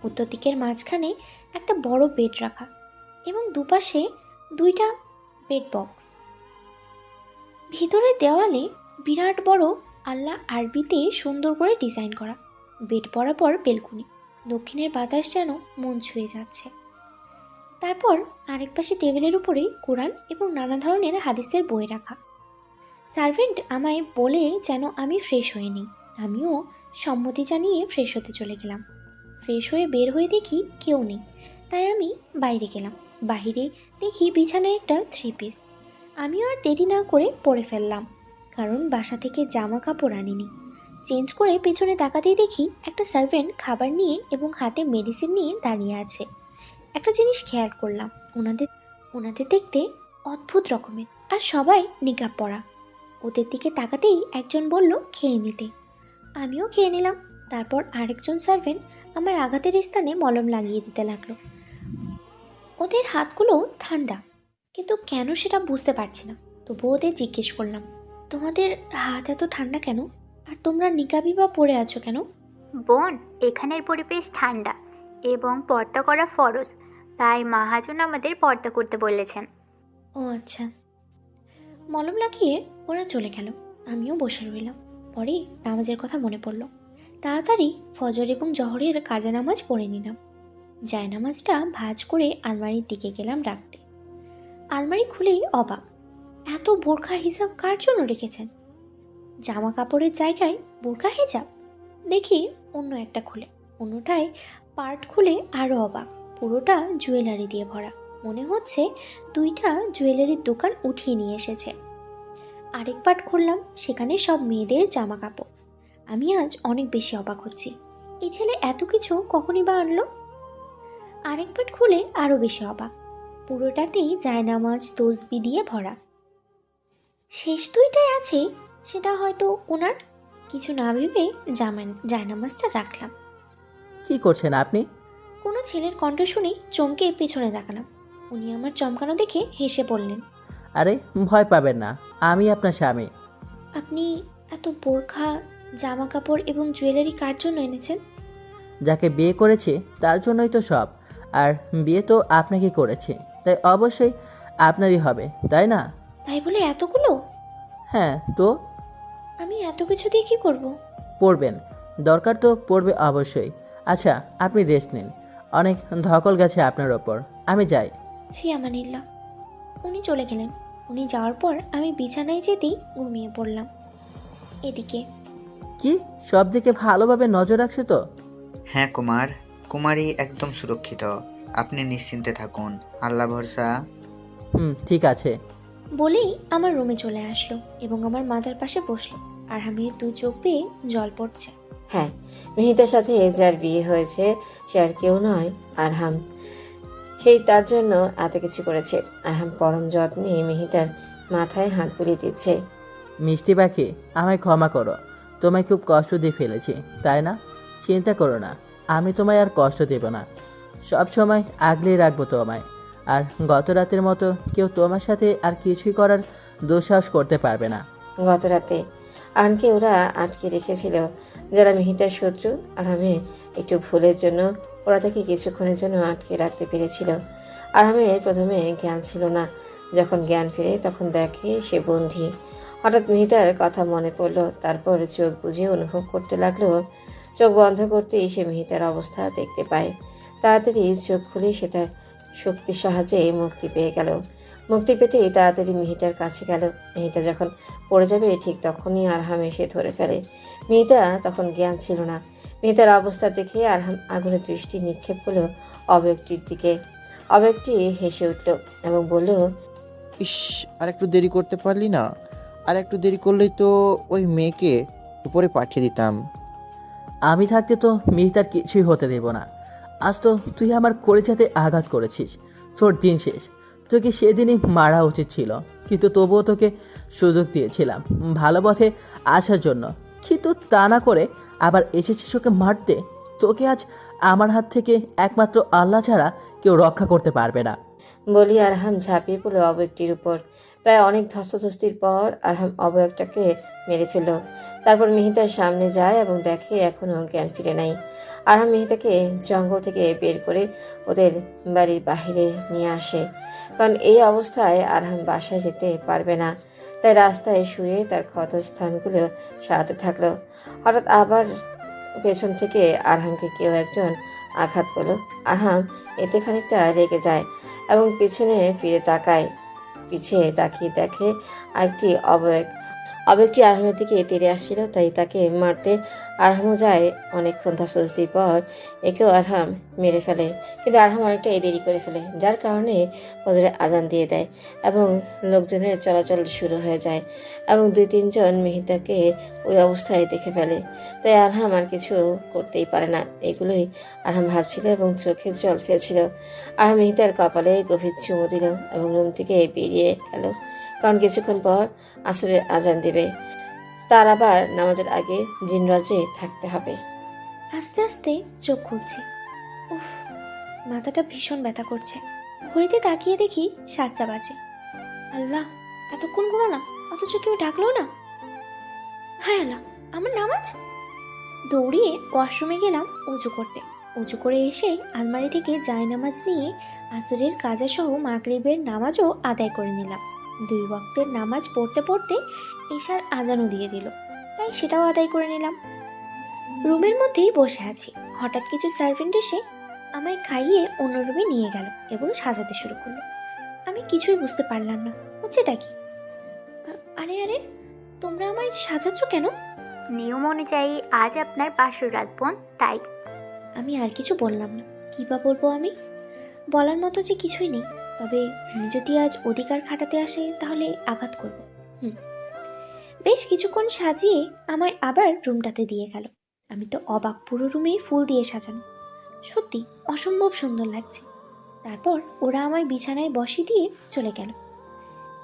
উত্তর দিকের মাঝখানে একটা বড় বেড রাখা এবং দুপাশে 2টা বেড বক্স। ভিতরের দেওয়ালে বিরাট বড় আল্লাহ আরবিতে সুন্দর করে ডিজাইন করা। বেড বরাবর বেলকুনি, দক্ষিণের বাতাস যেন মন ছুঁয়ে যাচ্ছে। তারপর আরেক পাশে টেবিলের উপরে কোরআন এবং নানা ধরনের হাদিসের বই রাখা। সার্ভেন্ট আমায় বলে যেন আমি ফ্রেশ হয়ে নিই। আমিও সম্মতি জানিয়ে ফ্রেশ হতে চলে গেলাম। ফ্রেশ হয়ে বের হয়ে দেখি কেউ নেই, তাই আমি বাইরে গেলাম। বাইরে দেখি বিছানায় একটা 3 পিস। আমিও আর দেরি না করে পরে ফেললাম, কারণ বাসা থেকে জামা কাপড় আনিনি। চেঞ্জ করে পেছনে তাকাতেই দেখি একটা সার্ভেন্ট খাবার নিয়ে এবং হাতে মেডিসিন নিয়ে দাঁড়িয়ে আছে। একটা জিনিস খেয়াল করলাম, ওনাদের দেখতে অদ্ভুত রকমের, আর সবাই নিকাব পরা। ওদের দিকে তাকাতেই একজন বলল খেয়ে নিতে। আমিও খেয়ে নিলাম। তারপর আরেকজন সার্ভেন্ট আমার আঘাতের স্থানে মলম লাগিয়ে দিতে লাগলো। ওদের হাতগুলো ঠান্ডা, কিন্তু কেন সেটা বুঝতে পারছি না। তবুও ওদের জিজ্ঞেস করলাম, তোমাদের হাত এত ঠান্ডা কেন, আর তোমরা নিকাবি বা পরে আছো কেন? বোন, এখানের পরিবেশ ঠান্ডা এবং পর্দা করা ফরজ, তাই মহাজন আমাদের পর্দা করতে বলেছেন। ও আচ্ছা। মলম লাগিয়ে ওরা চলে গেল। আমিও বসে রইলাম। পরে নামাজের কথা মনে পড়ল। তাড়াতাড়ি ফজর এবং জহরের কাজা নামাজ পড়ে নিলাম। জায়নামাজটা ভাঁজ করে আলমারির দিকে গেলাম রাখতে। আলমারি খুলেই অবাক, এত বোরখা হিজাব কার জন্য রেখেছেন? জামা কাপড়ের জায়গায় বোরখা হিজাব। দেখি অন্য একটা খুলে, অন্যটায় পার্ট খুলে আরও অবাক, পুরোটা জুয়েলারি দিয়ে ভরা। মনে হচ্ছে 2টা জুয়েলারির দোকান উঠিয়ে নিয়ে এসেছে। আরেক পার্ট খুললাম, সেখানে সব মেয়েদের জামা কাপড়। আমি আজ অনেক বেশি অবাক হচ্ছি, এই ছেলে এত কিছু কখনই বা আনলো? আরেক পার্ট খুলে আরও বেশি অবাক, পুরোটাতেই জায়নামাজ তসবি দিয়ে ভরা। শেষ 2টায় আছে, সেটা হয়তো ওনার। কিছু না ভেবে জায়নামাজটা রাখলাম। কি করছেন আপনি? কোনো ছেলের কণ্ঠ শুনে চমকে পেছনে তাকালাম। উনি আমার চমকানো দেখে হেসে বললেন, আরে ভয় পাবেন না, আমি আপনার স্বামী। আপনি এত বোরখা, জামা কাপড় এবং জুয়েলারি কার জন্য এনেছেন? যাকে বিয়ে করেছি তার জন্যই তো সব। আর বিয়ে তো আপনাকে করেছি, তাই অবশ্যই আপনারই হবে, তাই না? তাই বলে এতগুলো? হ্যাঁ তো। আমি এত কিছু দিয়ে কী করব? পড়বেন, দরকার তো পড়বে অবশ্যই। আচ্ছা আপনি রেস্ট নিন, অনেক ধকল গেছে আপনার ওপর, আমি যাই। ফি আমানিল্লাহ। উনি চলে গেলেন। উনি যাওয়ার পর আমি বিছানায় যেতেই ঘুমিয়ে পড়লাম। এদিকে কি সব দিকে ভালোভাবে নজর রাখছে তো? হ্যাঁ কুমার, কুমারী একদম সুরক্ষিত। আপনি নিশ্চিন্তে থাকুন, আল্লাহ ভরসা। ঠিক আছে। বলেই আমার রুমে চলে আসলো এবং আমার মাথার পাশে বসলো। আর আমি 2 চোখ পেয়ে জল পড়ছে। হ্যাঁ, মেহিটার সাথে যার বিয়ে হয়েছে সে আর কেউ নয়, আরহাম। সেই তার জন্য এত কিছু করেছে। আরহাম পরম যত্নে মেহিটার মাথায় হাত বুলিয়ে দিচ্ছে। মিষ্টি পাখি, আমায় ক্ষমা করো, তোমায় খুব কষ্ট দিয়ে ফেলেছি, তাই না? চিন্তা করো না, আমি তোমায় আর কষ্ট দেব না, সব সময় আগলেই রাখবো তোমায়। আর গত রাতের মতো কেউ তোমার সাথে আর কিছুই করার দুঃসাহস করতে পারবে না। গত রাতে আনকে ওরা আটকে রেখেছিল, যারা মেহিটার শত্রু। আরহামের একটু ভুলের জন্য ওরা তাকে কিছুক্ষণের জন্য আটকে রাখতে পেরেছিল। আরহামের প্রথমে জ্ঞান ছিল না, যখন জ্ঞান ফিরে তখন দেখে সে বন্দী। হঠাৎ মেহিটার কথা মনে পড়ল, তারপর চোখ বুজে অনুভব করতে লাগলো। চোখ বন্ধ করতেই সে মেহিটার অবস্থা দেখতে পায়। তাড়াতাড়ি চোখ খুলে সেটা শক্তির সাহায্যে মুক্তি পেয়ে গেল। মুক্তি পেতেই তাড়াতাড়ি মেহিটার কাছে গেল। মেহিটা যখন পড়ে যাবে ঠিক তখনই আরহাম এসে ধরে ফেলে। মেহিটা তখন জ্ঞান ছিল না। মেহিটার অবস্থা দেখে আরহাম আগুনের দৃষ্টি নিক্ষেপ করল অবয়বটির দিকে। অবয়বটি হেসে উঠল এবং বলল, ইস, আর একটু দেরি করতে পারলি না? আর একটু দেরি করলেই তো ওই মেয়েকে উপরে পাঠিয়ে দিতাম। আমি থাকতে তো মিহিতার কিছুই হতে দেব না। আজ তো তুই আমার কলিজাতে আঘাত করেছিস, তোর দিন শেষ। তোকে সেদিনই মারা উচিত ছিল, কিন্তু তবুও তোকে সুযোগ দিয়েছিলাম ভালো পথে আসার জন্য, কিন্তু তা না করে আবার এসেছিস ওকে মারতে। তোকে আজ আমার হাত থেকে একমাত্র আল্লাহ ছাড়া কেউ রক্ষা করতে পারবে না। বলি আরহাম ঝাঁপিয়ে পড়ল অবয়বটির উপর। প্রায় অনেক ধস্তাধস্তির পর আরহাম অবয়বটাকে মেরে ফেলল। তারপর মেহিটার সামনে যায় এবং দেখে এখনও জ্ঞান ফিরে নাই। আরহাম মেহিটাকে জঙ্গল থেকে বের করে ওদের বাড়ির বাহিরে নিয়ে আসে, কারণ এই অবস্থায় আরহাম বাসায় যেতে পারবে না। তাই রাস্তায় শুয়ে তার ক্ষতস্থানগুলো সারাতে থাকলো। হঠাৎ আবার পেছন থেকে আরহামকে কেউ একজন আঘাত করলো। আরহাম এতে খানিকটা রেগে যায় এবং পিছনে ফিরে তাকায়। পিছিয়ে তাকিয়ে দেখে আরেকটি অবয়বটি আরহামের দিকে তেড়ে আসছিল, তাই তাকে মারতে আরহামও যায়। অনেকক্ষণ ধস্তাধস্তির পর একেও আরহাম মেরে ফেলে, কিন্তু আরহাম অনেকটা দেরি করে ফেলে, যার কারণে ফজরের আজান দিয়ে দেয় এবং লোকজনের চলাচল শুরু হয়ে যায় এবং 2-3 জন মেহিতাকে ওই অবস্থায় দেখে ফেলে। তাই আরহাম আর কিছু করতেই পারে না। এগুলোই আরহাম ভাবছিল এবং চোখে জল ফেলছিল। আরহাম মেহিতার কপালে গভীর চুমু দিল এবং রুম থেকে বেরিয়ে গেল, কারণ কিছুক্ষণ পর আসরের আজান দেবে। তার আবার নামাজের আগে জিনরাজে থাকতে হবে। আস্তে আস্তে চোখ খুলছি। উফ, মাথাটা ভীষণ ব্যথা করছে। ঘড়িতে তাকিয়ে দেখি 7টা বাজে। আল্লাহ, এতক্ষণ ঘুমালাম অথচ কেউ ডাকলো না। হায় আল্লাহ, আমার নামাজ! দৌড়িয়ে ওয়াশরুমে গেলাম উজু করতে। উজু করে এসে আলমারি থেকে জায়নামাজ নিয়ে আসরের কাজা সহ মাগরিবের নামাজও আদায় করে নিলাম। 2 ওয়াক্তের নামাজ পড়তে পড়তে এশার আজানও দিয়ে দিল, তাই সেটাও আদায় করে নিলাম। রুমের মধ্যেই বসে আছি, হঠাৎ কিছু সার্ভেন্ট এসে আমায় খাইয়ে অন্য রুমে নিয়ে গেল এবং সাজাতে শুরু করলো। আমি কিছুই বুঝতে পারলাম না হচ্ছেটা কি। আরে আরে, তোমরা আমায় সাজাচ্ছ কেন? নিয়ম অনুযায়ী আজ আপনার বাসর রাত বোন, তাই। আমি আর কিছু বললাম না। কী বা বলবো আমি? বলার মতো যে কিছুই নেই। তবে উনি যদি আজ অধিকার খাটাতে আসে তাহলে আঘাত করব। বেশ কিছুক্ষণ সাজিয়ে আমায় আবার রুমটাতে দিয়ে গেল। আমি তো অবাক, পুরো রুমে ফুল দিয়ে সাজানো, সত্যি অসম্ভব সুন্দর লাগছে। তারপর ওরা আমায় বিছানায় বসিয়ে দিয়ে চলে গেল।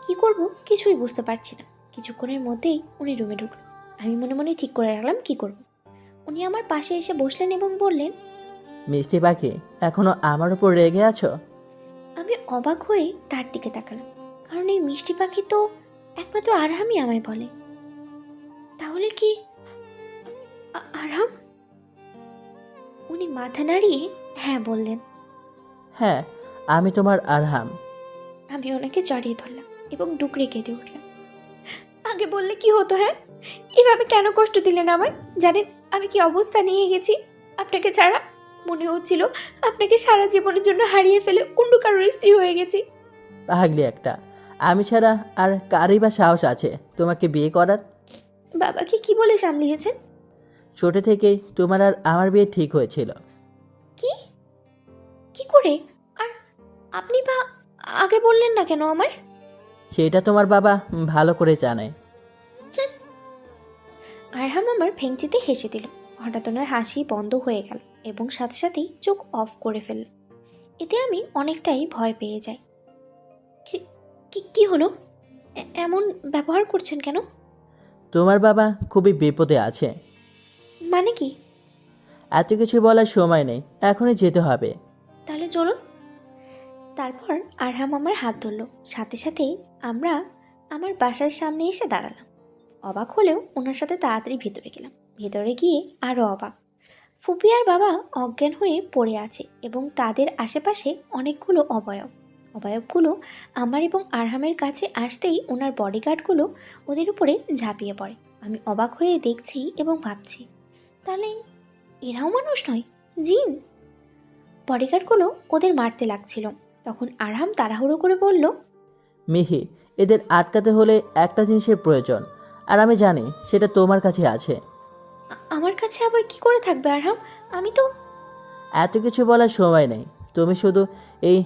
কি করব কিছুই বুঝতে পারছি না। কিছুক্ষণের মধ্যেই উনি রুমে ঢুকলো। আমি মনে মনে ঠিক করে রাখলাম কি করব। উনি আমার পাশে এসে বসলেন এবং বললেন, মিষ্টি পাখি, এখনো আমার উপর রেগে আছো? আমি অবাক হয়ে তার দিকে তাকালাম, কারণ এই মিষ্টি পাখি তো একমাত্র আরহামই আমায় বলে। তাহলে কি আরহাম? উনি মাথা নাড়িয়ে হ্যাঁ বললেন। হ্যাঁ, আমি তোমার আরহাম। আমি ওনাকে জড়িয়ে ধরলাম এবং ডুকরে কেঁদে উঠলাম। আগে বললে কি হতো? হ্যাঁ, এভাবে কেন কষ্ট দিলেন আমায়? জানেন আমি কি অবস্থা নিয়ে গেছি আপনাকে ছাড়া? মনে হচ্ছিল আপনাকে সারা জীবনের জন্য হারিয়ে ফেলে অন্য কারোর স্ত্রী হয়ে গেছি। পাগলি একটা, আমি ছাড়া আর কারই বা সাহস আছে তোমাকে বিয়ে করার? বাবাকে কি বলে সামলিয়েছেন? ছোট থেকেই তোমার আর আমার বিয়ে ঠিক হয়েছিল। কি কি করে? আর আপনি বা আগে বললেন না কেন আমায়? সেটা তোমার বাবা ভালো করে জানে। আরহাম আমার ভেঙচিতে হেসে দিল। হঠাৎ ওনার হাসি বন্ধ হয়ে গেল এবং সাথে সাথেই চোখ অফ করে ফেলল। এতে আমি অনেকটাই ভয় পেয়ে যাই। কি হলো? এমন ব্যবহার করছেন কেন? তোমার বাবা খুবই বিপদে আছে। মানে কি? এত কিছু বলার সময় নেই, এখনই যেতে হবে। তাহলে চলুন। তারপর আরহাম আমার হাত ধরল, সাথে সাথেই আমরা আমার বাসার সামনে এসে দাঁড়ালাম। অবাক হলেও ওনার সাথে তাড়াতাড়ি ভেতরে গেলাম। ভেতরে গিয়ে আরও অবাক, ফুপি আর বাবা অজ্ঞান হয়ে পড়ে আছে এবং তাদের আশেপাশে অনেকগুলো অবয়বগুলো আমার এবং আরহামের কাছে আসতেই ওনার বডিগার্ডগুলো ওদের উপরে ঝাঁপিয়ে পড়ে। আমি অবাক হয়ে দেখছি এবং ভাবছি, তাহলে এরাও মানুষ নয়, জিন? বডিগার্ডগুলো ওদের মারতে লাগছিল। তখন আরহাম তাড়াহুড়ো করে বলল, মিহি, এদের আটকাতে হলে একটা জিনিসের প্রয়োজন, আর আমি জানি সেটা তোমার কাছে আছে। আমার কাছে আবার কি করে থাকবে আরহাম? আমি তো... এত কিছু বলার সময় নেই, তুমি শুধু এই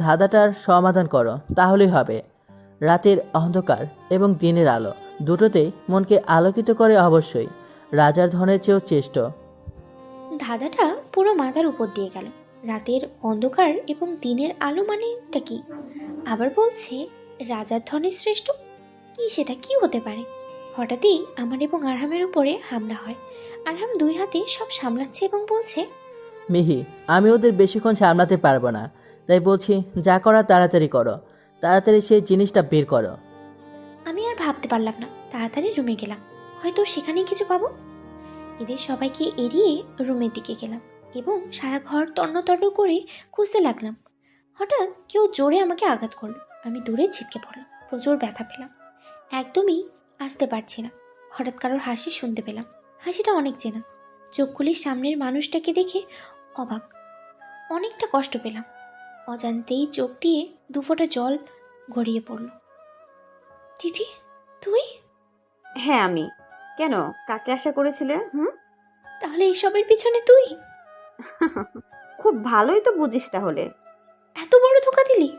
ধাঁধাটার সমাধান করো, তাহলেই হবে। রাতের অন্ধকার এবং দিনের আলো দুটোতেই মনকে আলোকিত করে অবশ্যই, রাজার ধনের চেয়েও শ্রেষ্ঠ। ধাঁধাটা পুরো মাথার উপর দিয়ে গেল। রাতের অন্ধকার এবং দিনের আলো মানেটা কি? আবার বলছে রাজার ধনের শ্রেষ্ঠ। কি সেটা কি হতে পারে? হঠাৎই আমার এবং আরহামের উপরে হামলা হয়। আরহাম 2 হাতে সব সামলাচ্ছে এবং বলছে, মিহি, আমি ওদের বেশিক্ষণ সামলাতে পারবো না, তাই বলছি যা করার তাড়াতাড়ি করো, তাড়াতাড়ি সেই জিনিসটা বের করো। আমি আর ভাবতে পারলাম না, তাড়াতাড়ি রুমে গেলাম, হয়তো সেখানেই কিছু পাবো। এদের সবাইকে এড়িয়ে রুমের দিকে গেলাম এবং সারা ঘর তন্ন করে খুঁজতে লাগলাম। হঠাৎ কেউ জোরে আমাকে আঘাত করলো। আমি দূরে ছিটকে পড়লাম, প্রচুর ব্যথা পেলাম, একদমই আসতে পারছি না। হঠাৎ কারোর হাসি শুনতে পেলাম, হাসিটা অনেক চেনা। চোখগুলির সামনের মানুষটাকে দেখে অবাক, অনেকটা কষ্ট পেলাম। অজান্তেই চোখ দিয়ে 2 ফোঁটা জল গড়িয়ে পড়ল। দিদি, তুই? হ্যাঁ আমি। কেন, কাকে আশা করেছিলে? তাহলে এসবের পিছনে তুই? খুব ভালোই তো বুঝিস তাহলে। এত বড় ধোঁকা দিলি?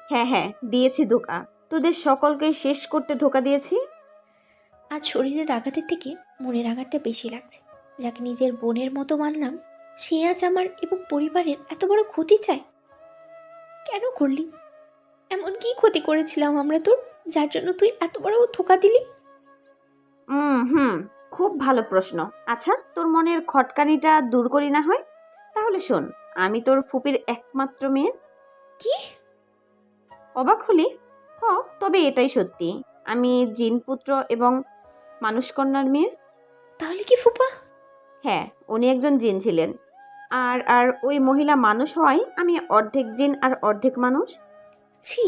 হ্যাঁ দিয়েছি ধোকা, তোদের সকলকে শেষ করতে ধোকা দিয়েছি। আজ শরীরের আঘাতের থেকে মনের আঘাতটা বেশি লাগছে। যাকে নিজের বোনের মতো মানলাম, সে আজ আমার এবং পরিবারের এত বড় ক্ষতি চায়। কেন করলি? এমন কি ক্ষতি করেছিলাম আমরা তোর, যার জন্য তুই এত বড় ধোঁকা দিলি? খুব ভালো প্রশ্ন। আচ্ছা, তোর মনের খটকানিটা দূর করি না হয়? তাহলে শোন, আমি তোর ফুপির একমাত্র মেয়ে। কি? অবাক হলি? তবে এটাই সত্যি। আমি জিনপুত্র এবং মানুষকন্যার মেয়ে। তাহলে কি ফুপা? হ্যাঁ, উনি একজন জিন ছিলেন। আর ওই মহিলা মানুষ হওয়ায় আমি অর্ধেক জিন আর অর্ধেক মানুষ। ছি,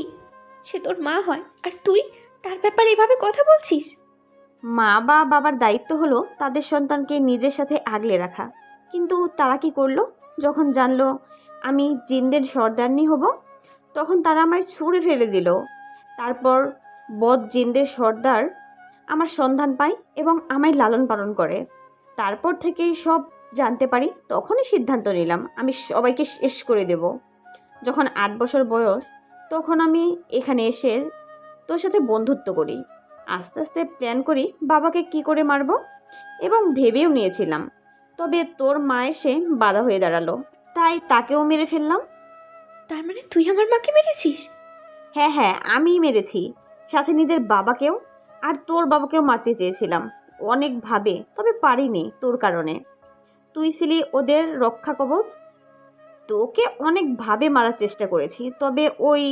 সে তোর মা হয়, আর তুই তার ব্যাপারে এভাবে কথা বলছিস? মা বা বাবার দায়িত্ব হলো তাদের সন্তানকে নিজের সাথে আগলে রাখা, কিন্তু তারা কি করলো? যখন জানলো আমি জিনদের সর্দারনি হব, তখন তারা আমায় ছুঁড়ে ফেলে দিল। তারপর বদ জিনদের সর্দার আমার সন্ধান পায় এবং আমায় লালন পালন করে। তারপর থেকেই সব জানতে পারি, তখনই সিদ্ধান্ত নিলাম আমি সবাইকে শেষ করে দেব। যখন 8 বছর বয়স, তখন আমি এখানে এসে তোর সাথে বন্ধুত্ব করি। আস্তে আস্তে প্ল্যান করি বাবাকে কি করে মারবো, এবং ভেবেও নিয়েছিলাম, তবে তোর মা এসে বাধা হয়ে দাঁড়ালো, তাই তাকেও মেরে ফেললাম। তার মানে তুই আমার মাকে মেরেছিস? হ্যাঁ হ্যাঁ, আমিই মেরেছি, সাথে নিজের বাবাকেও আর তোর বাবাকেও মারতে চেয়েছিলাম অনেকভাবে, তবে পারিনি তোর কারণে। তুই ছিলি ওদের রক্ষা কবচ। তোকে অনেকভাবে মারার চেষ্টা করেছি, তবে ওই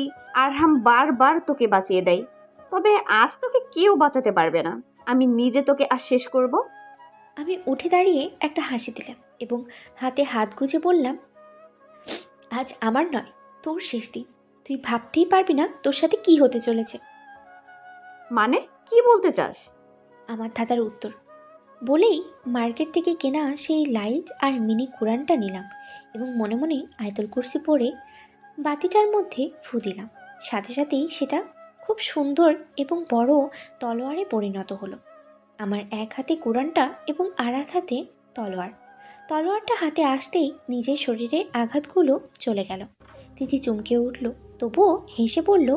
আরহাম বারবার তোকে বাঁচিয়ে দেয়। তবে আজ তোকে কেউ বাঁচাতে পারবে না, আমি নিজে তোকে আজ শেষ করব। আমি উঠে দাঁড়িয়ে একটা হাসি দিলাম এবং হাতে হাত গুজে বললাম, আজ আমার নয়, তোর শেষ দিন। তুই ভাবতেই পারবি না তোর সাথে কি হতে চলেছে। মানে কি বলতে চাস? আমার দাদার উত্তর বলেই মার্কেট থেকে কেনা সেই লাইট আর মিনি কুরআনটা নিলাম এবং মনে মনে আয়াতুল কুরসি পড়ে বাতিটার মধ্যে ফু দিলাম। সাথে সাথেই সেটা খুব সুন্দর এবং বড় তলোয়ারে পরিণত হলো। আমার এক হাতে কুরআনটা এবং আর এক হাতে তলোয়ার। তলোয়ারটা হাতে আসতেই নিজের শরীরের আঘাতগুলো চলে গেল। তিথি চমকে উঠল, তবুও হেসে বলল,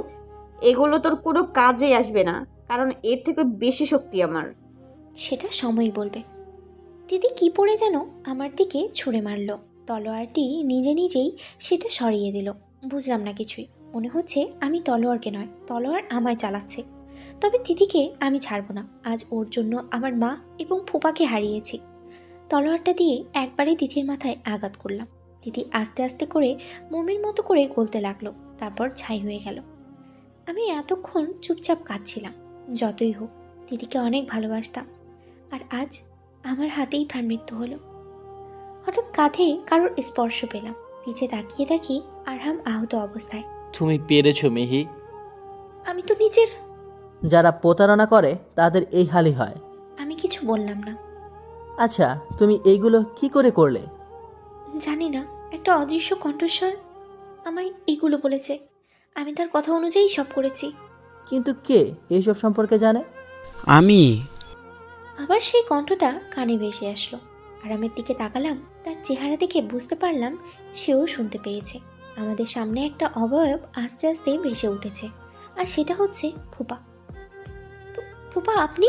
এগুলো তোর কোনো কাজে আসবে না, কারণ এর থেকে বেশি শক্তি আমার। সেটা সময় বলবে। দিদি কি পড়ে যেন আমার দিকে ছুঁড়ে মারল। তলোয়ারটি নিজে নিজেই সেটা সরিয়ে দিল। বুঝলাম না কিছুই। মনে হচ্ছে আমি তলোয়ারকে নয়, তলোয়ার আমায় চালাচ্ছে। তবে দিদিকে আমি ছাড়ব না। আজ ওর জন্য আমার মা এবং ফুপাকে হারিয়েছি। তলোয়ারটা দিয়ে একবারে তিথির মাথায় আঘাত করলাম। তিথি আস্তে আস্তে করে মোমের মতো করে গলতে লাগলো, তারপর ছাই হয়ে গেল। আমি এতক্ষণ চুপচাপ কাঁদছিলাম। যতই হোক, দিদিকে অনেক ভালোবাসতাম, আর আজ আমার হাতেই তার মৃত্যু হলো। হঠাৎ কাঁধে কারোর স্পর্শ পেলাম। পিছে তাকিয়ে দেখি আরহাম আহত অবস্থায়। তুমি পেরেছো মিহি। আমি তো নিজের। যারা প্রতারণা করে তাদের এই হালই হয়। আমি কিছু বললাম না। আচ্ছা, তুমি এইগুলো কি করে করলে? জানি না, একটা অদৃশ্য কণ্ঠস্বর আমায় এগুলো বলেছে। আমি তার কথা অনুযায়ী সব করেছি। কিন্তু কে এইসব সম্পর্কে জানে? আমি। আবার সেই কণ্ঠটা কানে ভেসে আসলো। আরামের দিকে তাকালাম। তার চেহারা দেখে বুঝতে পারলাম সেও শুনতে পেয়েছে। আমাদের সামনে একটা অবয়ব আস্তে আস্তে ভেসে উঠেছে, আর সেটা হচ্ছে ফুপা। ফুপা আপনি?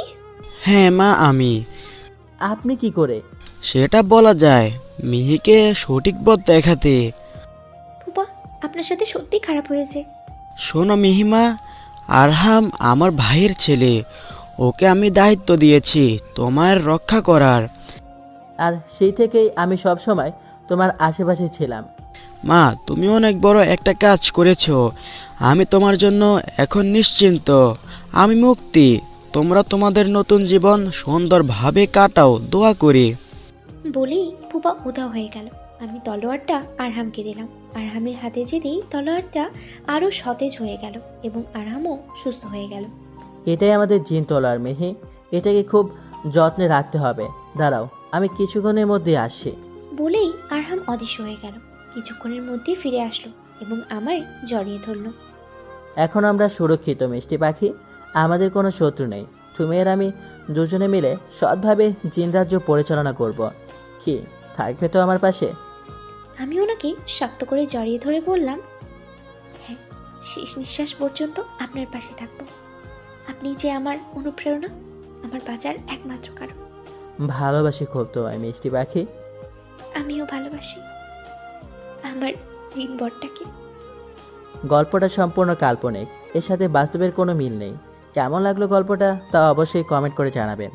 হ্যাঁ মা, আমি। আপনি কি করে? সেটা বলা যায় মিহিকে সঠিক পথ দেখাতে। ফুপা, আপনার সাথে সত্যি খারাপ হয়েছে। শোনো মিহিমা, আরহাম আমার ভাইয়ের ছেলে। ওকে আমি দায়িত্ব দিয়েছি তোমার রক্ষা করার। আর সেই থেকেই আমি সব সময় তোমার আশেপাশে ছিলাম। মা, তুমি অনেক বড় একটা কাজ করেছো। আমি তোমার জন্য এখন নিশ্চিন্ত। আমি মুক্তি। তোমরা তোমাদের নতুন জীবন সুন্দরভাবে কাটাও, দোয়া করি। বলেই ফুপা উধাও হয়ে গেল। আমি তলোয়ারটা আরহামকে দিলাম। আরহামের হাতে যেতেই তলোয়ারটা আরও সতেজ হয়ে গেল এবং আরহামও সুস্থ হয়ে গেল। এটাই আমাদের জিন তলোয়ার মেহি। এটাকে খুব যত্নে রাখতে হবে। দাঁড়াও, আমি কিছুক্ষণের মধ্যে আসছি। বলেই আরহাম অদৃশ্য হয়ে গেল। কিছুক্ষণের মধ্যেই ফিরে আসলো এবং আমায় জড়িয়ে ধরল। এখন আমরা সুরক্ষিত মিষ্টি পাখি। আমাদের কোনো শত্রু নেই। তুমি আর আমি দুজনে মিলে সৎভাবে জিন রাজ্য পরিচালনা করব। কি থাকবে তো আমার পাশে? আমি ওনাকে শক্ত করে জড়িয়ে ধরে বললাম, হ্যাঁ, শেষ নিঃশ্বাস পর্যন্ত আপনার পাশে থাকব। আপনি যে আমার অনুপ্রেরণা, আমার বাঁচার একমাত্র কারণ। ভালোবাসি খুব তোমায় মিষ্টি পাখি। আমিও ভালোবাসি আমার জিন বরটাকে। গল্পটা সম্পূর্ণ কাল্পনিক, এর সাথে বাস্তবের কোনো মিল নেই। কেমন লাগলো গল্পটা তা অবশ্যই কমেন্ট করে জানাবেন।